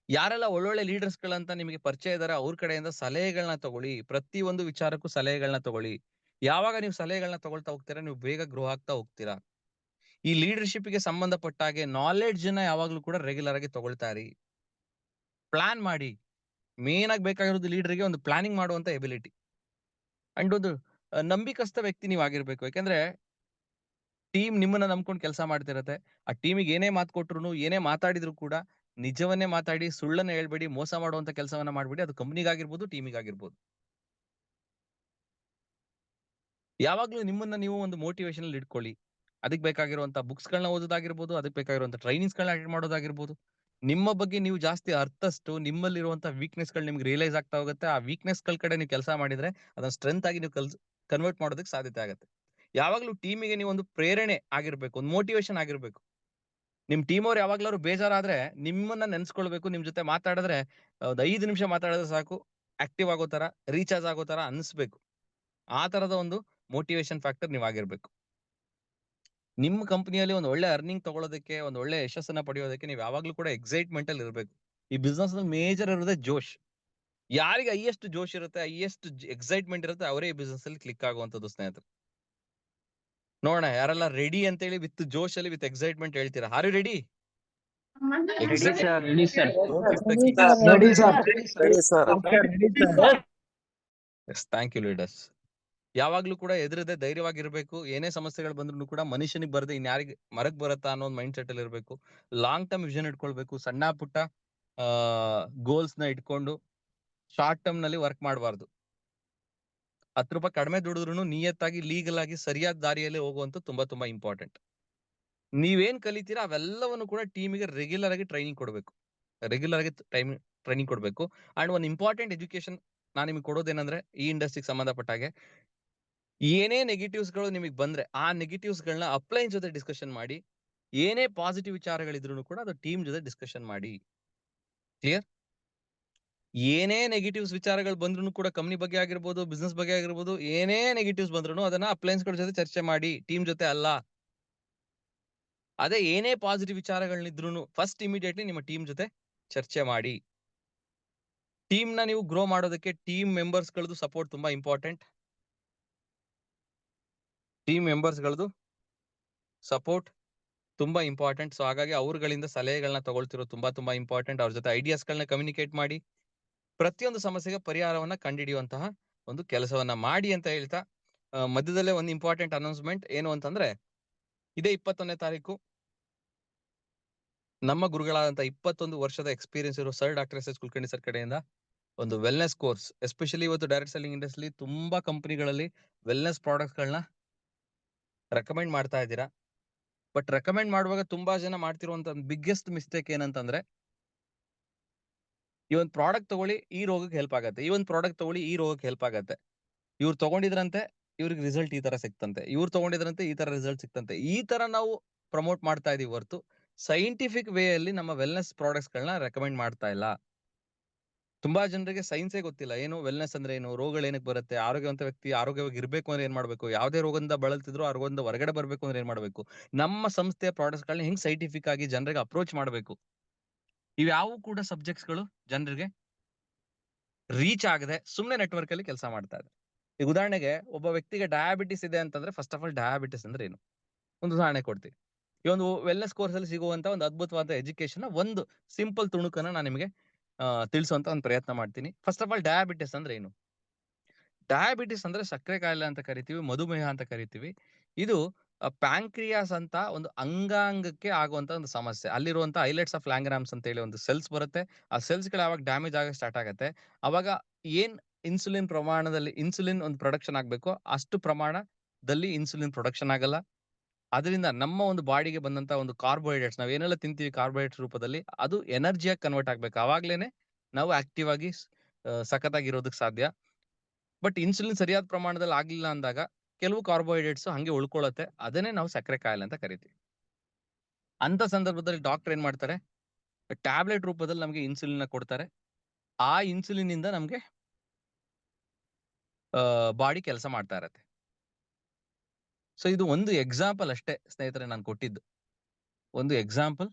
ಯಾರೆಲ್ಲ ಒಳ್ಳೊಳ್ಳೆ ಲೀಡರ್ಸ್ ಗಳಂತ ನಿಮಗೆ ಪರಿಚಯ ಇದಾರೆ ಅವ್ರ ಕಡೆಯಿಂದ ಸಲಹೆಗಳನ್ನ ತಗೊಳ್ಳಿ. ಪ್ರತಿ ಒಂದು ವಿಚಾರಕ್ಕೂ ಸಲಹೆಗಳನ್ನ ತಗೊಳ್ಳಿ. ಯಾವಾಗ ನೀವು ಸಲಹೆಗಳನ್ನ ತಗೊಳ್ತಾ ಹೋಗ್ತೀರಾ, ನೀವು ಬೇಗ ಗ್ರೋ ಆಗ್ತಾ ಹೋಗ್ತೀರಾ. ಈ ಲೀಡರ್ಶಿಪ್ ಗೆ ಸಂಬಂಧಪಟ್ಟ ಹಾಗೆ ನಾಲೆಡ್ಜ್ ನ ಯಾವಾಗ್ಲೂ ಕೂಡ ರೆಗ್ಯುಲರ್ ಆಗಿ ತಗೊಳ್ತಾ ಇರಿ. ಪ್ಲಾನ್ ಮಾಡಿ. ಮೇನ್ ಆಗಿ ಬೇಕಾಗಿರೋದು ಲೀಡರ್ಗೆ ಒಂದು ಪ್ಲಾನಿಂಗ್ ಮಾಡುವಂತ ಎಬಿಲಿಟಿ ಅಂಡ್ ಒಂದು ನಂಬಿಕಸ್ಥ ವ್ಯಕ್ತಿ ನೀವು ಆಗಿರ್ಬೇಕು. ಯಾಕಂದ್ರೆ ಟೀಮ್ ನಿಮ್ಮನ್ನ ನಂಬ್ಕೊಂಡು ಕೆಲಸ ಮಾಡ್ತಿರತ್ತೆ. ಆ ಟೀಮಿಗೆ ಏನೇ ಮಾತು ಕೊಟ್ರು, ಏನೇ ಮಾತಾಡಿದ್ರು ಕೂಡ ನಿಜವನ್ನೇ ಮಾತಾಡಿ, ಸುಳ್ಳನ್ನ ಹೇಳ್ಬೇಡಿ, ಮೋಸ ಮಾಡುವಂತ ಕೆಲಸವನ್ನ ಮಾಡ್ಬೇಡಿ. ಅದು ಕಂಪ್ನಿಗಾಗಿರ್ಬೋದು, ಟೀಮಿಗಾಗಿರ್ಬೋದು. ಯಾವಾಗ್ಲೂ ನಿಮ್ಮನ್ನ ನೀವು ಒಂದು ಮೋಟಿವೇಶನ್ ಅಲ್ಲಿ ಇಟ್ಕೊಳ್ಳಿ. ಅದಕ್ಕೆ ಬೇಕಾಗಿರುವಂತ ಬುಕ್ಸ್ ಗಳನ್ನ ಓದೋದಾಗಿರ್ಬೋದು, ಅದಕ್ಕೆ ಬೇಕಾಗಿರುವಂತ ಟ್ರೈನಿಂಗ್ಸ್ ಗಳನ್ನ ಅಟೆಂಡ್ ಮಾಡೋದಾಗಿರ್ಬೋದು. ನಿಮ್ಮ ಬಗ್ಗೆ ನೀವು ಜಾಸ್ತಿ ಅರ್ಥಷ್ಟು ನಿಮ್ಮಲ್ಲಿರುವಂತ ವೀಕ್ನೆಸ್ ಗಳು ನಿಮ್ಗೆ ರಿಯಲೈಸ್ ಆಗ್ತಾ ಹೋಗುತ್ತೆ. ಆ ವೀಕ್ನೆಸ್ ಗಳ ಕಡೆ ನೀವು ಕೆಲಸ ಮಾಡಿದ್ರೆ ಅದನ್ನ ಸ್ಟ್ರೆಂತ್ ಆಗಿ ನೀವು ಕನ್ವರ್ಟ್ ಮಾಡೋದಕ್ಕೆ ಸಾಧ್ಯತೆ ಆಗುತ್ತೆ. ಯಾವಾಗ್ಲೂ ಟೀಮಿಗೆ ನೀವು ಒಂದು ಪ್ರೇರಣೆ ಆಗಿರ್ಬೇಕು, ಒಂದು ಮೋಟಿವೇಶನ್ ಆಗಿರ್ಬೇಕು. ನಿಮ್ ಟೀಮ್ ಅವ್ರು ಯಾವಾಗ್ಲಾದ್ರು ಬೇಜಾರಾದ್ರೆ ನಿಮ್ಮನ್ನ ನೆನ್ಸ್ಕೊಳ್ಬೇಕು. ನಿಮ್ ಜೊತೆ ಮಾತಾಡಿದ್ರೆ ಒಂದ್ 5 ನಿಮಿಷ ಮಾತಾಡಿದ್ರೆ ಸಾಕು, ಆಕ್ಟಿವ್ ಆಗೋ ತರ, ರೀಚಾರ್ಜ್ ಆಗೋ ತರ ಅನ್ಸ್ಬೇಕು. ಆ ತರದ ಒಂದು ಮೋಟಿವೇಶನ್ ಫ್ಯಾಕ್ಟರ್ ನೀವ್ ಆಗಿರ್ಬೇಕು. ನಿಮ್ಮ ಕಂಪನಿಯಲ್ಲಿ ಒಂದು ಒಳ್ಳೆ ಅರ್ನಿಂಗ್ ತಗೊಳ್ಳೋದಕ್ಕೆ, ಒಂದು ಒಳ್ಳೆ ಯಶಸ್ಸನ್ನ ಪಡೆಯೋದಕ್ಕೆ ನೀವು ಯಾವಾಗ್ಲೂ ಕೂಡ ಎಕ್ಸೈಟ್ಮೆಂಟ್ ಅಲ್ಲಿ ಇರಬೇಕು. ಈ ಬಿಸ್ನೆಸ್ ಮೇಜರ್ ಇರೋದೇ ಜೋಶ್. ಯಾರಿಗೆ ಹೈಯೆಸ್ಟ್ ಜೋಶ್ ಇರುತ್ತೆ, ಹೈಯೆಸ್ಟ್ ಎಕ್ಸೈಟ್ಮೆಂಟ್ ಇರುತ್ತೆ, ಅವರೇ ಈ ಬಿಸ್ನೆಸ್ ಅಲ್ಲಿ ಕ್ಲಿಕ್ ಆಗುವಂತದ್ದು ಸ್ನೇಹಿತರೆ. ನೋಡೋಣ ಯಾರೆಲ್ಲ ರೆಡಿ ಅಂತ ಹೇಳಿ ವಿತ್ ಜೋಶ್ ಅಲ್ಲಿ ವಿತ್ ಎಕ್ಸೈಟ್ಮೆಂಟ್ ಹೇಳ್ತೀರಾ. Are you ready? Thank you leaders. ಯಾವಾಗ್ಲೂ ಕೂಡ ಎದುರದೆ ಧೈರ್ಯವಾಗಿರ್ಬೇಕು. ಏನೇ ಸಮಸ್ಯೆಗಳು ಬಂದ್ರು ಕೂಡ ಮನುಷ್ಯನಿಗೆ ಬರದೆ ಇನ್ಯಾರಿಗೆ ಮರಕ್ ಬರತ್ತಾ ಅನ್ನೋ ಮೈಂಡ್ ಸೆಟ್ ಅಲ್ಲಿ ಇರ್ಬೇಕು. ಲಾಂಗ್ ಟರ್ಮ್ ವಿಷನ್ ಇಟ್ಕೊಳ್ಬೇಕು. ಸಣ್ಣ ಪುಟ್ಟ ಗೋಲ್ಸ್ ನ ಇಟ್ಕೊಂಡು ಶಾರ್ಟ್ ಟರ್ಮ್ ನಲ್ಲಿ ವರ್ಕ್ ಮಾಡಬಾರ್ದು. 10 ರೂಪಾಯಿ ಕಡಿಮೆ ದುಡಿದ್ರು ನಿಯತ್ತಾಗಿ ಲೀಗಲ್ ಆಗಿ ಸರಿಯಾದ ದಾರಿಯಲ್ಲಿ ಹೋಗುವಂತ ತುಂಬಾ ತುಂಬಾ ಇಂಪಾರ್ಟೆಂಟ್. ನೀವೇನ್ ಕಲಿತೀರಾ ಅವೆಲ್ಲವನ್ನು ಕೂಡ ಟೀಮಿಗೆ ರೆಗ್ಯುಲರ್ ಆಗಿ ಟ್ರೈನಿಂಗ್ ಕೊಡಬೇಕು. ರೆಗ್ಯುಲರ್ ಆಗಿ ಟ್ರೈನಿಂಗ್ ಕೊಡಬೇಕು. ಅಂಡ್ ಒಂದು ಇಂಪಾರ್ಟೆಂಟ್ ಎಜುಕೇಶನ್ ನಾನು ನಿಮಗೆ ಕೊಡೋದೇನಂದ್ರೆ, ಈ ಇಂಡಸ್ಟ್ರಿಗೆ ಸಂಬಂಧಪಟ್ಟ ಹಾಗೆ ಏನೇ ನೆಗೆಟಿವ್ಸ್ ಗಳು ನಿಮಗೆ ಬಂದ್ರೆ ಆ ನೆಗೆಟಿವ್ಸ್ ಗಳನ್ನ ಅಪ್ಲೈನ್ ಜೊತೆ ಡಿಸ್ಕಷನ್ ಮಾಡಿ. ಏನೇ ಪಾಸಿಟಿವ್ ವಿಚಾರಗಳಿದ್ರು ಕೂಡ ಅದು ಟೀಮ್ ಜೊತೆ ಡಿಸ್ಕಷನ್ ಮಾಡಿ. ಕ್ಲಿಯರ್? ಏನೇ ನೆಗೆಟಿವ್ಸ್ ವಿಚಾರಗಳು ಬಂದ್ರು ಕೂಡ ಕಂಪ್ನಿ ಬಗ್ಗೆ ಆಗಿರ್ಬೋದು, ಬಿಸ್ನೆಸ್ ಬಗ್ಗೆ ಆಗಿರ್ಬೋದು, ಏನೇ ನೆಗೆಟಿವ್ಸ್ ಬಂದ್ರು ಅದನ್ನ ಅಪ್ಲೈನ್ಸ್ ಗಳ ಜೊತೆ ಚರ್ಚೆ ಮಾಡಿ, ಟೀಮ್ ಜೊತೆ ಅಲ್ಲ. ಅದೇ ಏನೇ ಪಾಸಿಟಿವ್ ವಿಚಾರಗಳಿದ್ರು ಫಸ್ಟ್ ಇಮಿಡಿಯೇಟ್ಲಿ ನಿಮ್ಮ ಟೀಮ್ ಜೊತೆ ಚರ್ಚೆ ಮಾಡಿ. ಟೀಮ್ ನ ನೀವು ಗ್ರೋ ಮಾಡೋದಕ್ಕೆ ಟೀಮ್ ಮೆಂಬರ್ಸ್ ಗಳದ್ದು ಸಪೋರ್ಟ್ ತುಂಬಾ ಇಂಪಾರ್ಟೆಂಟ್. ಟೀಮ್ ಮೆಂಬರ್ಸ್ ಗಳದ್ದು ಸಪೋರ್ಟ್ ತುಂಬಾ ಇಂಪಾರ್ಟೆಂಟ್. ಸೊ ಹಾಗಾಗಿ ಅವ್ರಗಳಿಂದ ಸಲಹೆಗಳನ್ನ ತಗೊಳ್ತಿರೋ ತುಂಬಾ ತುಂಬಾ ಇಂಪಾರ್ಟೆಂಟ್. ಅವ್ರ ಜೊತೆ ಐಡಿಯಾಸ್ ಗಳನ್ನ ಕಮ್ಯುನಿಕೇಟ್ ಮಾಡಿ ಪ್ರತಿಯೊಂದು ಸಮಸ್ಯೆಗೆ ಪರಿಹಾರವನ್ನ ಕಂಡುಹಿಡಿಯುವಂತಹ ಒಂದು ಕೆಲಸವನ್ನ ಮಾಡಿ ಅಂತ ಹೇಳ್ತಾ, ಮಧ್ಯದಲ್ಲೇ ಒಂದು ಇಂಪಾರ್ಟೆಂಟ್ ಅನೌನ್ಸ್ಮೆಂಟ್ ಏನು ಅಂತಂದ್ರೆ, ಇದೇ 21ನೇ ತಾರೀಕು ನಮ್ಮ ಗುರುಗಳಾದಂತಹ 21 ವರ್ಷದ ಎಕ್ಸ್ಪೀರಿಯನ್ಸ್ ಇರೋ sir doctor S S Kulkarni sir ಕಡೆಯಿಂದ ಒಂದು ವೆಲ್ನೆಸ್ ಕೋರ್ಸ್, ಎಸ್ಪೆಷಲಿ ಇವತ್ತು ಡೈರೆಕ್ಟ್ ಸೆಲ್ಲಿಂಗ್ ಇಂಡಸ್ಟ್ರಿ ತುಂಬಾ ಕಂಪನಿಗಳಲ್ಲಿ ವೆಲ್ನೆಸ್ ಪ್ರಾಡಕ್ಟ್ಸ್ ಗಳನ್ನ ರೆಕಮೆಂಡ್ ಮಾಡ್ತಾ ಇದ್ದೀರಾ. ಬಟ್ ರೆಕಮೆಂಡ್ ಮಾಡುವಾಗ ತುಂಬಾ ಜನ ಮಾಡ್ತಿರುವಂತ ಬಿಗ್ಗೆಸ್ಟ್ ಮಿಸ್ಟೇಕ್ ಏನಂತಂದ್ರೆ, ಈ ಒಂದು ಪ್ರಾಡಕ್ಟ್ ತಗೊಳ್ಳಿ ಈ ರೋಗಕ್ಕೆ ಹೆಲ್ಪ್ ಆಗತ್ತೆ, ಈ ಒಂದು ಪ್ರಾಡಕ್ಟ್ ತಗೊಳ್ಳಿ ಈ ರೋಗಕ್ಕೆ ಹೆಲ್ಪ್ ಆಗತ್ತೆ, ಇವ್ರು ತಗೊಂಡಿದ್ರಂತೆ ಇವ್ರಿಗೆ ರಿಸಲ್ಟ್ ಈ ತರ ಸಿಕ್ತಂತೆ, ಇವ್ರು ತಗೊಂಡಿದ್ರಂತೆ ಈ ತರ ರಿಸಲ್ಟ್ ಸಿಕ್ತಂತೆ, ಈ ತರ ನಾವು ಪ್ರಮೋಟ್ ಮಾಡ್ತಾ ಇದೀವಿ ಹೊರತು ಸೈಂಟಿಫಿಕ್ ವೇ ಅಲ್ಲಿ ನಮ್ಮ ವೆಲ್ನೆಸ್ ಪ್ರಾಡಕ್ಟ್ಸ್ ಗಳನ್ನ ರೆಕಮೆಂಡ್ ಮಾಡ್ತಾ ಇಲ್ಲ. ತುಂಬಾ ಜನರಿಗೆ ಸೈನ್ಸೇ ಗೊತ್ತಿಲ್ಲ. ಏನು ವೆಲ್ನೆಸ್ ಅಂದ್ರೆ ಏನು, ರೋಗಗಳು ಏನಕ್ಕೆ ಬರುತ್ತೆ, ಆರೋಗ್ಯವಂತ ವ್ಯಕ್ತಿ ಆರೋಗ್ಯವಾಗಿ ಇರ್ಬೇಕು ಅಂದ್ರೆ ಏನ್ ಮಾಡ್ಬೇಕು, ಯಾವುದೇ ರೋಗದಿಂದ ಬಳಲ್ತಿದ್ರು ಆ ರೋಗದಿಂದ ಹೊರಗಡೆ ಬರ್ಬೇಕು ಅಂದ್ರೆ ಏನ್ ಮಾಡ್ಬೇಕು, ನಮ್ಮ ಸಂಸ್ಥೆಯ ಪ್ರಾಡಕ್ಟ್ಸ್ ಗಳನ್ನ ಹೆಂಗ್ ಸೈಂಟಿಫಿಕ್ ಆಗಿ ಜನರಿಗೆ ಅಪ್ರೋಚ್ ಮಾಡಬೇಕು, ಇವ್ಯಾವು ಕೂಡ ಸಬ್ಜೆಕ್ಟ್ಸ್ ಗಳು ಜನರಿಗೆ ರೀಚ್ ಆಗದೆ ಸುಮ್ನೆ ನೆಟ್ವರ್ಕ್ ಅಲ್ಲಿ ಕೆಲಸ ಮಾಡ್ತಾ ಇದೆ. ಈಗ ಉದಾಹರಣೆಗೆ ಒಬ್ಬ ವ್ಯಕ್ತಿಗೆ ಡಯಾಬಿಟಿಸ್ ಇದೆ ಅಂತಂದ್ರೆ ಫಸ್ಟ್ ಆಫ್ ಆಲ್ ಡಯಾಬಿಟಿಸ್ ಅಂದ್ರೆ ಏನು ಒಂದು ಉದಾಹರಣೆ ಕೊಡ್ತೀವಿ. ಈ ಒಂದು ವೆಲ್ನೆಸ್ ಕೋರ್ಸ್ ಅಲ್ಲಿ ಸಿಗುವಂತ ಒಂದು ಅದ್ಭುತವಾದ ಎಜುಕೇಶನ್ ಒಂದು ಸಿಂಪಲ್ ತುಣುಕನ್ನ ನಾನು ನಿಮಗೆ ತಿಳಿಸುವಂತ ಒಂದು ಪ್ರಯತ್ನ ಮಾಡ್ತೀನಿ. ಫಸ್ಟ್ ಆಫ್ ಆಲ್ ಡಯಾಬಿಟಿಸ್ ಅಂದ್ರೆ ಏನು? ಡಯಾಬಿಟಿಸ್ ಅಂದ್ರೆ ಸಕ್ಕರೆ ಕಾಯಿಲೆ ಅಂತ ಕರಿತೀವಿ, ಮಧುಮೇಹ ಅಂತ ಕರಿತೀವಿ. ಇದು ಪ್ಯಾಂಕ್ರಿಯಾಸ್ ಅಂತ ಒಂದು ಅಂಗಾಂಗಕ್ಕೆ ಆಗುವಂತ ಒಂದು ಸಮಸ್ಯೆ. ಅಲ್ಲಿರುವಂತ ಐಲೆಟ್ಸ್ ಆಫ್ ಲ್ಯಾಂಗ್ರಾಮ್ಸ್ ಅಂತ ಹೇಳಿ ಒಂದು ಸೆಲ್ಸ್ ಬರುತ್ತೆ. ಆ ಸೆಲ್ಸ್ ಗಳು ಯಾವಾಗ ಡ್ಯಾಮೇಜ್ ಆಗಕ್ಕೆ ಸ್ಟಾರ್ಟ್ ಆಗುತ್ತೆ, ಅವಾಗ ಏನ್ ಇನ್ಸುಲಿನ್ ಪ್ರಮಾಣದಲ್ಲಿ ಇನ್ಸುಲಿನ್ ಒಂದು ಪ್ರೊಡಕ್ಷನ್ ಆಗ್ಬೇಕು, ಅಷ್ಟು ಪ್ರಮಾಣದಲ್ಲಿ ಇನ್ಸುಲಿನ್ ಪ್ರೊಡಕ್ಷನ್ ಆಗಲ್ಲ. ಅದರಿಂದ ನಮ್ಮ ಒಂದು ಬಾಡಿಗೆ ಬಂದಂತ ಒಂದು ಕಾರ್ಬೋಹೈಡ್ರೇಟ್ಸ್, ನಾವ್ ಏನೆಲ್ಲ ತಿಂತೀವಿ ಕಾರ್ಬೋಹೈಡ್ರೇಟ್ಸ್ ರೂಪದಲ್ಲಿ, ಅದು ಎನರ್ಜಿಯಾಗಿ ಕನ್ವರ್ಟ್ ಆಗ್ಬೇಕು. ಅವಾಗ್ಲೇನೆ ನಾವು ಆಕ್ಟಿವ್ ಆಗಿ ಸಖತ್ತಾಗಿರೋದಕ್ಕೆ ಸಾಧ್ಯ. ಬಟ್ ಇನ್ಸುಲಿನ್ ಸರಿಯಾದ ಪ್ರಮಾಣದಲ್ಲಿ ಆಗ್ಲಿಲ್ಲ ಅಂದಾಗ ಕೆಲವು ಕಾರ್ಬೋಹೈಡ್ರೇಟ್ಸ್ ಹಂಗೆ ಉಳ್ಕೊಳ್ಳುತ್ತೆ. ಅದನ್ನೇ ನಾವು ಸಕ್ಕರೆ ಕಾಯಿಲೆ ಅಂತ ಕರಿತೀವಿ. ಅಂತ ಸಂದರ್ಭದಲ್ಲಿ ಡಾಕ್ಟರ್ ಏನ್ ಮಾಡ್ತಾರೆ, ಟ್ಯಾಬ್ಲೆಟ್ ರೂಪದಲ್ಲಿ ನಮಗೆ ಇನ್ಸುಲಿನ್ ಕೊಡ್ತಾರೆ. ಆ ಇನ್ಸುಲಿನ್ ಇಂದ ನಮ್ಗೆ ಬಾಡಿ ಕೆಲಸ ಮಾಡ್ತಾ ಇರತ್ತೆ. ಸೊ ಇದು ಒಂದು ಎಕ್ಸಾಂಪಲ್ ಅಷ್ಟೇ ಸ್ನೇಹಿತರೆ ನಾನು ಕೊಟ್ಟಿದ್ದು. ಒಂದು ಎಕ್ಸಾಂಪಲ್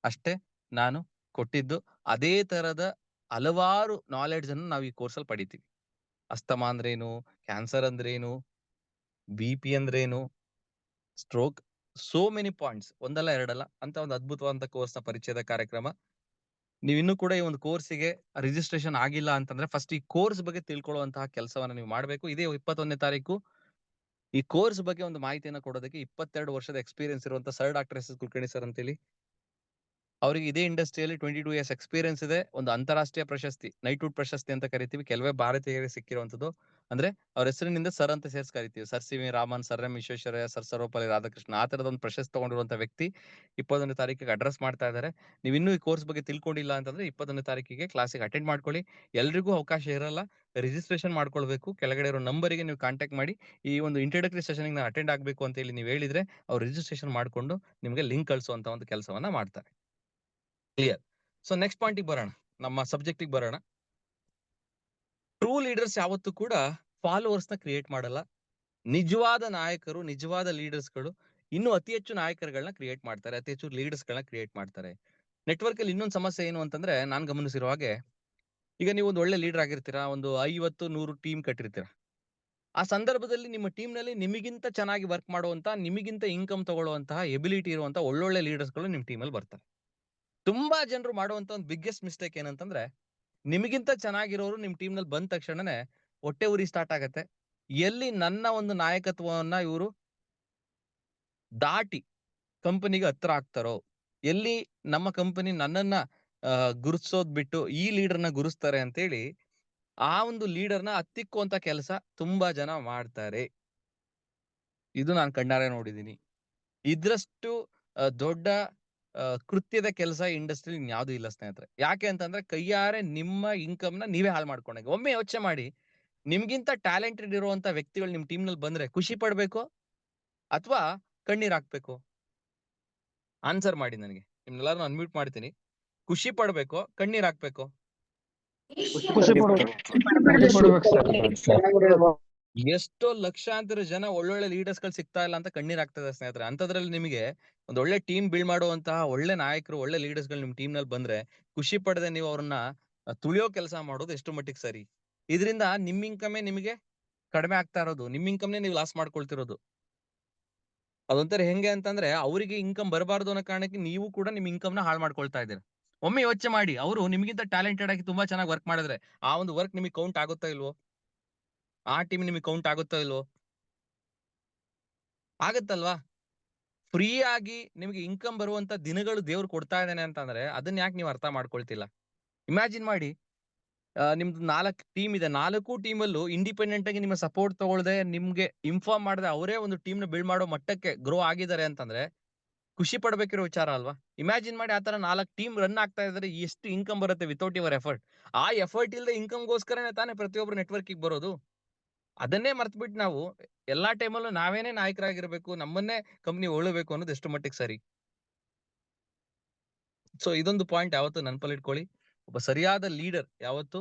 ಅಷ್ಟೇ ನಾನು ಕೊಟ್ಟಿದ್ದು. ಅದೇ ತರದ ಹಲವಾರು ನಾಲೆಡ್ಜ್ ಅನ್ನು ನಾವು ಈ ಕೋರ್ಸ್ ಅಲ್ಲಿ ಪಡಿತೀವಿ. ಅಸ್ತಮಾ ಅಂದ್ರೇನು, ಕ್ಯಾನ್ಸರ್ ಅಂದ್ರೇನು, BP ಅಂದ್ರೇನು, ಸ್ಟ್ರೋಕ್, ಸೋ ಮೆನಿ ಪಾಯಿಂಟ್ಸ್, ಒಂದಲ್ಲ ಎರಡಲ್ಲ ಅಂತ ಒಂದು ಅದ್ಭುತವಾದಂತ ಕೋರ್ಸ್ ನ ಪರಿಚಯದ ಕಾರ್ಯಕ್ರಮ. ನೀವು ಇನ್ನೂ ಕೂಡ ಈ ಒಂದು ಕೋರ್ಸಿಗೆ ರಿಜಿಸ್ಟ್ರೇಷನ್ ಆಗಿಲ್ಲ ಅಂತಂದ್ರೆ ಫಸ್ಟ್ ಈ ಕೋರ್ಸ್ ಬಗ್ಗೆ ತಿಳ್ಕೊಳ್ಳುವಂತಹ ಕೆಲಸವನ್ನ ನೀವು ಮಾಡಬೇಕು. ಇದೇ 21ನೇ ತಾರೀಕು ಈ ಕೋರ್ಸ್ ಬಗ್ಗೆ ಒಂದು ಮಾಹಿತಿಯನ್ನ ಕೊಡೋದಕ್ಕೆ 22 ವರ್ಷದ ಎಕ್ಸ್ಪೀರಿಯನ್ಸ್ ಇರುವಂತ sir doctor S S Kulkarni sir ಅಂತೇಳಿ, ಅವರಿಗೆ ಇದೇ ಇಂಡಸ್ಟ್ರಿಯಲ್ಲಿ 22 ಇಯರ್ಸ್ ಎಕ್ಸ್ಪೀರಿಯನ್ಸ್ ಇದೆ. ಒಂದು ಅಂತಾರಾಷ್ಟ್ರೀಯ ಪ್ರಶಸ್ತಿ, ನೈಟ್ಹುಡ್ ಪ್ರಶಸ್ತಿ ಅಂತ ಕರಿತೀವಿ, ಕೆಲವೇ ಭಾರತೀಯರಿಗೆ ಸಿಕ್ಕಿರುವಂತದ್ದು. ಅಂದ್ರೆ ಅವ್ರ ಹೆಸರಿನಿಂದ ಸರ್ ಅಂತ ಸೇರ್ಸ್ ಕರಿತೀವಿ. Sir C V Raman, sir M Visvesvaraya, sir Sarvepalli Radhakrishna, ಆ ತರದ ಒಂದು ಪ್ರಶಸ್ತಿ ತಗೊಂಡಿರುವಂತ ವ್ಯಕ್ತಿ 21ನೇ ತಾರೀಕಿಗೆ ಅಡ್ರೆಸ್ ಮಾಡ್ತಾ ಇದ್ದಾರೆ. ನೀವು ಇನ್ನೂ ಈ ಕೋರ್ಸ್ ಬಗ್ಗೆ ತಿಳ್ಕೊಂಡಿಲ್ಲ ಅಂತಂದ್ರೆ 21ನೇ ತಾರೀಕಿಗೆ ಕ್ಲಾಸಿಗೆ ಅಟೆಂಡ್ ಮಾಡ್ಕೊಳ್ಳಿ. ಎಲ್ರಿಗೂ ಅವಕಾಶ ಇರಲ್ಲ, ರಿಜಿಸ್ಟ್ರೇಷನ್ ಮಾಡ್ಕೊಳ್ಬೇಕು. ಕೆಳಗಡೆ ಇರೋ ನಂಬರಿಗೆ ನೀವು ಕಾಂಟ್ಯಾಕ್ಟ್ ಮಾಡಿ ಈ ಒಂದು ಇಂಟ್ರೊಡಕ್ಟರಿ ಸೆಷನ್ ನಾನು ಅಟೆಂಡ್ ಆಗ್ಬೇಕು ಅಂತ ಹೇಳಿ ನೀವು ಹೇಳಿದ್ರೆ ಅವ್ರು ರಿಜಿಸ್ಟ್ರೇಷನ್ ಮಾಡ್ಕೊಂಡು ನಿಮಗೆ ಲಿಂಕ್ ಕಳಿಸುವಂತ ಒಂದು ಕೆಲಸವನ್ನ ಮಾಡ್ತಾರೆ. ಕ್ಲಿಯರ್. ಸೊ ನೆಕ್ಸ್ಟ್ ಪಾಯಿಂಟಿಗೆ ಬರೋಣ, ನಮ್ಮ ಸಬ್ಜೆಕ್ಟಿಗೆ ಬರೋಣ. ಟ್ರೂ ಲೀಡರ್ಸ್ ಯಾವತ್ತೂ ಕೂಡ ಫಾಲೋವರ್ಸ್ ನ ಕ್ರಿಯೇಟ್ ಮಾಡಲ್ಲ. ನಿಜವಾದ ನಾಯಕರು, ನಿಜವಾದ ಲೀಡರ್ಸ್ ಗಳು ಇನ್ನೂ ಅತಿ ಹೆಚ್ಚು ನಾಯಕರುಗಳನ್ನ ಕ್ರಿಯೇಟ್ ಮಾಡ್ತಾರೆ, ಅತಿ ಹೆಚ್ಚು ಲೀಡರ್ಸ್ ಗಳನ್ನ ಕ್ರಿಯೇಟ್ ಮಾಡ್ತಾರೆ. ನೆಟ್ವರ್ಕ್ ಅಲ್ಲಿ ಇನ್ನೊಂದು ಸಮಸ್ಯೆ ಏನು ಅಂತಂದ್ರೆ, ನಾನ್ ಗಮನಿಸಿರೋ ಹಾಗೆ, ಈಗ ನೀವು ಒಂದು ಒಳ್ಳೆ ಲೀಡರ್ ಆಗಿರ್ತೀರಾ, ಒಂದು 50-100 ಟೀಮ್ ಕಟ್ಟಿರ್ತೀರಾ. ಆ ಸಂದರ್ಭದಲ್ಲಿ ನಿಮ್ಮ ಟೀಮ್ ನಲ್ಲಿ ನಿಮಗಿಂತ ಚೆನ್ನಾಗಿ ವರ್ಕ್ ಮಾಡುವಂತ, ನಿಮಗಿಂತ ಇನ್ಕಮ್ ತಗೊಳ್ಳುವಂತಹ ಎಬಿಲಿಟಿ ಇರುವಂತ ಒಳ್ಳೊಳ್ಳೆ ಲೀಡರ್ಸ್ ಗಳು ನಿಮ್ ಟೀಮ್ ಅಲ್ಲಿ ಬರ್ತಾರೆ. ತುಂಬಾ ಜನರು ಮಾಡುವಂತ ಒಂದು ಬಿಗ್ಗೆಸ್ಟ್ ಮಿಸ್ಟೇಕ್ ಏನಂತಂದ್ರೆ, ನಿಮಗಿಂತ ಚೆನ್ನಾಗಿರೋರು ನಿಮ್ ಟೀಮ್ ನಲ್ಲಿ ಬಂದ ತಕ್ಷಣನೇ ಹೊಟ್ಟೆ ಉರಿ ಸ್ಟಾರ್ಟ್ ಆಗತ್ತೆ. ಎಲ್ಲಿ ನನ್ನ ಒಂದು ನಾಯಕತ್ವವನ್ನ ಇವರು ದಾಟಿ ಕಂಪನಿಗೆ ಹತ್ರ ಆಗ್ತಾರೋ, ಎಲ್ಲಿ ನಮ್ಮ ಕಂಪನಿ ನನ್ನನ್ನ ಗುರುತಿಸೋದ್ ಬಿಟ್ಟು ಈ ಲೀಡರ್ನ ಗುರುಸ್ತಾರೆ ಅಂತೇಳಿ ಆ ಒಂದು ಲೀಡರ್ನ ಹತ್ತಿಕ್ಕುವಂತ ಕೆಲಸ ತುಂಬಾ ಜನ ಮಾಡ್ತಾರೆ. ಇದು ನಾನು ಕಣ್ಣಾರೆ ನೋಡಿದೀನಿ. ಇದ್ರಷ್ಟು ದೊಡ್ಡ ಕೃತ್ಯದ ಕೆಲಸ ಇಂಡಸ್ಟ್ರಿ ಇನ್ಯಾವುದೂ ಇಲ್ಲ ಸ್ನೇಹಿತರೆ. ಯಾಕೆ ಅಂತಂದ್ರೆ ಕೈಯಾರೆ ನಿಮ್ಮ ಇನ್ಕಮ್ ನ ನೀವೇ ಹಾಳು ಮಾಡ್ಕೊಂಡಾಗ. ಒಮ್ಮೆ ಯೋಚನೆ ಮಾಡಿ, ನಿಮ್ಗಿಂತ ಟ್ಯಾಲೆಂಟೆಡ್ ಇರುವಂತ ವ್ಯಕ್ತಿಗಳು ನಿಮ್ ಟೀಮ್ ನಲ್ಲಿ ಬಂದ್ರೆ ಖುಷಿ ಪಡ್ಬೇಕು ಅಥವಾ ಕಣ್ಣೀರ್ ಹಾಕ್ಬೇಕು? ಆನ್ಸರ್ ಮಾಡಿ ನನಗೆ. ನಿಮ್ನೆಲ್ಲಾರು ಅನ್ಮ್ಯೂಟ್ ಮಾಡ್ತೀನಿ. ಖುಷಿ ಪಡ್ಬೇಕು, ಕಣ್ಣೀರ್ ಹಾಕ್ಬೇಕು? ಖುಷಿ ಪಡ್ಬೇಕು ಸರ್. ಎಷ್ಟೋ ಲಕ್ಷಾಂತರ ಜನ ಒಳ್ಳೊಳ್ಳೆ ಲೀಡರ್ಸ್ ಗಳು ಸಿಗ್ತಾ ಇಲ್ಲ ಅಂತ ಕಣ್ಣೀರ್ ಆಗ್ತದೆ ಸ್ನೇಹಿತರೆ. ಅಂತದ್ರಲ್ಲಿ ನಿಮಗೆ ಒಂದ್ ಒಳ್ಳೆ ಟೀಮ್ ಬಿಲ್ಡ್ ಮಾಡುವಂತಹ ಒಳ್ಳೆ ನಾಯಕರು, ಒಳ್ಳೆ ಲೀಡರ್ಸ್ ಗಳು ನಿಮ್ ಟೀಮ್ ನಲ್ಲಿ ಬಂದ್ರೆ ಖುಷಿ ಪಡದೆ ನೀವು ಅವ್ರನ್ನ ತುಳಿಯೋ ಕೆಲಸ ಮಾಡೋದು ಎಷ್ಟು ಮಟ್ಟಿಗೆ ಸರಿ? ಇದರಿಂದ ನಿಮ್ ಇನ್ಕಮೇ ನಿಮಗೆ ಕಡಿಮೆ ಆಗ್ತಾ ಇರೋದು, ನಿಮ್ ಇನ್ಕಮ್ನೇ ನೀವು ಲಾಸ್ ಮಾಡ್ಕೊಳ್ತಿರೋದು. ಅದೊಂಥರ ಹೆಂಗೆ ಅಂತಂದ್ರೆ, ಅವರಿಗೆ ಇನ್ಕಮ್ ಬರಬಾರ್ದು ಅನ್ನೋ ಕಾರಣಕ್ಕೆ ನೀವು ಕೂಡ ನಿಮ್ ಇನ್ಕಮ್ ನ ಹಾಳು ಮಾಡ್ಕೊಳ್ತಾ ಇದ್ದೀರಾ. ಒಮ್ಮೆ ಯೋಚನೆ ಮಾಡಿ, ಅವರು ನಿಮಗಿಂತ ಟ್ಯಾಲೆಂಟೆಡ್ ಆಗಿ ತುಂಬಾ ಚೆನ್ನಾಗಿ ವರ್ಕ್ ಮಾಡಿದ್ರೆ ಆ ಒಂದು ವರ್ಕ್ ನಿಮಗೆ ಕೌಂಟ್ ಆಗುತ್ತಾ ಇಲ್ವೋ? ಆ ಟೀಮ್ ನಿಮಗೆ ಕೌಂಟ್ ಆಗುತ್ತಾ ಇಲ್ವೋ? ಆಗತ್ತಲ್ವಾ? ಫ್ರೀ ಆಗಿ ನಿಮ್ಗೆ ಇನ್ಕಮ್ ಬರುವಂತ ದಿನಗಳು ದೇವ್ರು ಕೊಡ್ತಾ ಇದ್ದಾನೆ ಅಂತಂದ್ರೆ ಅದನ್ನ ಯಾಕೆ ನೀವು ಅರ್ಥ ಮಾಡ್ಕೊಳ್ತಿಲ್ಲ? ಇಮ್ಯಾಜಿನ್ ಮಾಡಿ, ನಿಮ್ದು 4 ಟೀಮ್ ಇದೆ. 4 ಟೀಮ್ ಅಲ್ಲೂ ಇಂಡಿಪೆಂಡೆಂಟ್ ಆಗಿ ನಿಮ್ಮ ಸಪೋರ್ಟ್ ತಗೊಳ್ದೆ, ನಿಮ್ಗೆ ಇನ್ಫಾರ್ಮ್ ಮಾಡದೆ ಅವರೇ ಒಂದು ಟೀಮ್ ನ ಬಿಲ್ಡ್ ಮಾಡೋ ಮಟ್ಟಕ್ಕೆ ಗ್ರೋ ಆಗಿದ್ದಾರೆ ಅಂತಂದ್ರೆ ಖುಷಿ ಪಡ್ಬೇಕಿರೋ ವಿಚಾರ ಅಲ್ವಾ? ಇಮ್ಯಾಜಿನ್ ಮಾಡಿ, ಆತರ 4 ಟೀಮ್ ರನ್ ಆಗ್ತಾ ಇದ್ರೆ ಎಷ್ಟು ಇನ್ಕಮ್ ಬರುತ್ತೆ ವಿತೌಟ್ ಯುವರ್ ಎಫರ್ಟ್. ಆ ಎಫರ್ಟ್ ಇಲ್ಲದೆ ಇನ್ಕಮ್ಗೋಸ್ಕರನೇ ತಾನೇ ಪ್ರತಿಯೊಬ್ರು ನೆಟ್ವರ್ಕಿಗೆ ಬರೋದು. ಅದನ್ನೇ ಮರ್ತ್ಬಿಟ್ಟು ನಾವು ಎಲ್ಲಾ ಟೈಮಲ್ಲೂ ನಾವೇನೇ ನಾಯಕರಾಗಿರ್ಬೇಕು, ನಮ್ಮನ್ನೇ ಕಂಪ್ನಿ ಒಳ್ಳಬೇಕು ಅನ್ನೋದು ಎಷ್ಟು ಮಟ್ಟಿಗೆ ಸರಿ? ಸೊ ಇದೊಂದು ಪಾಯಿಂಟ್ ಯಾವತ್ತು ನೆನಪಲ್ಲಿ ಇಟ್ಕೊಳ್ಳಿ. ಒಬ್ಬ ಸರಿಯಾದ ಲೀಡರ್ ಯಾವತ್ತು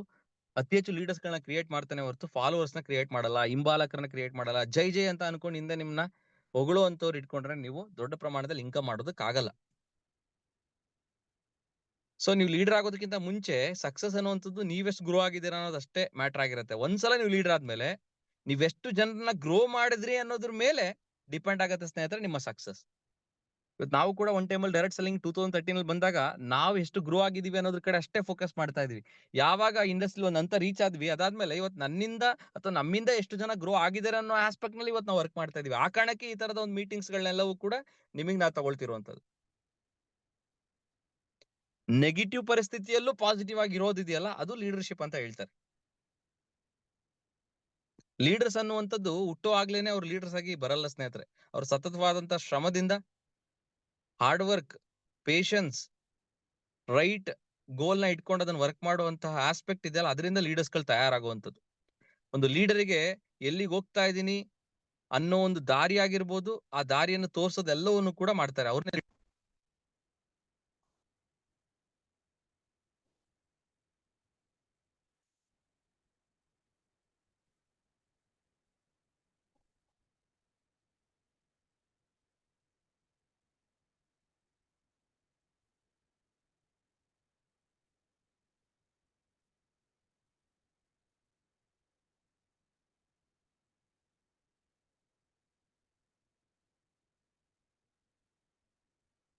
ಅತಿ ಹೆಚ್ಚು ಲೀಡರ್ಸ್ ಗಳನ್ನ ಕ್ರಿಯೇಟ್ ಮಾಡ್ತಾನೆ ಹೊರತು ಫಾಲೋವರ್ಸ್ ನ ಕ್ರಿಯೇಟ್ ಮಾಡಲ್ಲ, ಹಿಂಬಾಲಕರನ್ನ ಕ್ರಿಯೇಟ್ ಮಾಡಲ್ಲ. ಜೈ ಜೈ ಅಂತ ಅನ್ಕೊಂಡು ಹಿಂದೆ ನಿಮ್ನ ಹೊಗಳುವಂತವ್ರು ಇಟ್ಕೊಂಡ್ರೆ ನೀವು ದೊಡ್ಡ ಪ್ರಮಾಣದಲ್ಲಿ ಇನ್ಕಮ್ ಮಾಡೋದಕ್ಕಾಗಲ್ಲ. ಸೊ ನೀವು ಲೀಡರ್ ಆಗೋದಕ್ಕಿಂತ ಮುಂಚೆ ಸಕ್ಸಸ್ ಅನ್ನುವಂಥದ್ದು ನೀವೆಷ್ಟು ಗ್ರೋ ಆಗಿದ್ದೀರಾ ಅನ್ನೋದು ಅಷ್ಟೇ ಮ್ಯಾಟರ್ ಆಗಿರುತ್ತೆ. ಒಂದ್ಸಲ ನೀವು ಲೀಡರ್ ಆದ್ಮೇಲೆ ನೀವೆಷ್ಟು ಜನರನ್ನ ಗ್ರೋ ಮಾಡಿದ್ರಿ ಅನ್ನೋದ್ರ ಮೇಲೆ ಡಿಪೆಂಡ್ ಆಗತ್ತೆ ಸ್ನೇಹಿತರೆ ನಿಮ್ಮ ಸಕ್ಸಸ್. ಇವತ್ತು ನಾವು ಕೂಡ ಒನ್ ಟೈಮಲ್ಲಿ ಡೈರೆಕ್ಟ್ ಸೆಲ್ಲಿಂಗ್ 2013 ಅಲ್ಲಿ ಬಂದಾಗ ನಾವು ಎಷ್ಟು ಗ್ರೋ ಆಗಿದೀವಿ ಅನ್ನೋದ್ರ ಕಡೆ ಅಷ್ಟೇ ಫೋಕಸ್ ಮಾಡ್ತಾ ಇದೀವಿ. ಯಾವಾಗ ಇಂಡಸ್ಟ್ರಿ ಒಂದ್ ಹಂತ ರೀಚ್ ಆದ್ವಿ, ಅದಾದ್ಮೇಲೆ ಇವತ್ತು ನನ್ನಿಂದ ಅಥವಾ ನಮ್ಮಿಂದ ಎಷ್ಟು ಜನ ಗ್ರೋ ಆಗಿದ್ದಾರೆ ಅನ್ನೋ ಆಸ್ಪೆಕ್ಟ್ ನಲ್ಲಿ ಇವತ್ತು ನಾವು ವರ್ಕ್ ಮಾಡ್ತಾ ಇದೀವಿ. ಆ ಕಾರಣಕ್ಕೆ ಈ ತರದ ಒಂದು ಮೀಟಿಂಗ್ಸ್ ಗಳನ್ನೆಲ್ಲವೂ ಕೂಡ ನಿಮಗೆ ನಾವು ತಗೊಳ್ತಿರುವಂತದ್ದು. ನೆಗೆಟಿವ್ ಪರಿಸ್ಥಿತಿಯಲ್ಲೂ ಪಾಸಿಟಿವ್ ಆಗಿ ಇರೋದಿದೆಯಲ್ಲ, ಅದು ಲೀಡರ್ಶಿಪ್ ಅಂತ ಹೇಳ್ತಾರೆ. ಲೀಡರ್ಸ್ ಅನ್ನುವಂಥದ್ದು ಹುಟ್ಟುವಾಗ್ಲೇನೆ ಅವ್ರು ಲೀಡರ್ಸ್ ಆಗಿ ಬರಲ್ಲ ಸ್ನೇಹಿತರೆ. ಅವ್ರು ಸತತವಾದಂತ ಶ್ರಮದಿಂದ, ಹಾರ್ಡ್ ವರ್ಕ್, ಪೇಷನ್ಸ್, ರೈಟ್ ಗೋಲ್ ನ ಇಟ್ಕೊಂಡು ಅದನ್ನ ವರ್ಕ್ ಮಾಡುವಂತಹ ಆಸ್ಪೆಕ್ಟ್ ಇದೆಯಲ್ಲ, ಅದರಿಂದ ಲೀಡರ್ಸ್ ಗಳು ತಯಾರಾಗುವಂಥದ್ದು. ಒಂದು ಲೀಡರಿಗೆ ಎಲ್ಲಿಗೆ ಹೋಗ್ತಾ ಇದ್ದೀನಿ ಅನ್ನೋ ಒಂದು ದಾರಿ ಆಗಿರ್ಬೋದು, ಆ ದಾರಿಯನ್ನು ತೋರ್ಸೋದೆಲ್ಲವನ್ನು ಕೂಡ ಮಾಡ್ತಾರೆ ಅವ್ರನ್ನೇ.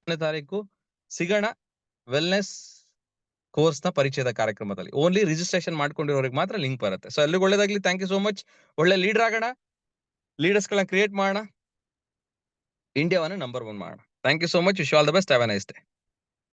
ತಾರೀಕು ಸಿಗೋಣ ವೆಲ್ನೆಸ್ ಕೋರ್ಸ್ ನ ಪರಿಚಯದ ಕಾರ್ಯಕ್ರಮದಲ್ಲಿ. ಓನ್ಲಿ ರಿಜಿಸ್ಟ್ರೇಷನ್ ಮಾಡ್ಕೊಂಡಿರೋರಿಗೆ ಮಾತ್ರ ಲಿಂಕ್ ಬರುತ್ತೆ. ಸೊ ಎಲ್ಲಿಗೆ ಒಳ್ಳೇದಾಗ್ಲಿ. Thank you so much. ಒಳ್ಳೆ ಲೀಡರ್ ಆಗೋಣ, ಲೀಡರ್ಸ್ ಗಳನ್ನ ಕ್ರಿಯೇಟ್ ಮಾಡೋಣ, ಇಂಡಿಯಾವನ್ನ ನಂಬರ್ 1 ಮಾಡೋಣ. Thank you so much. Wish you all the best. Have a nice day.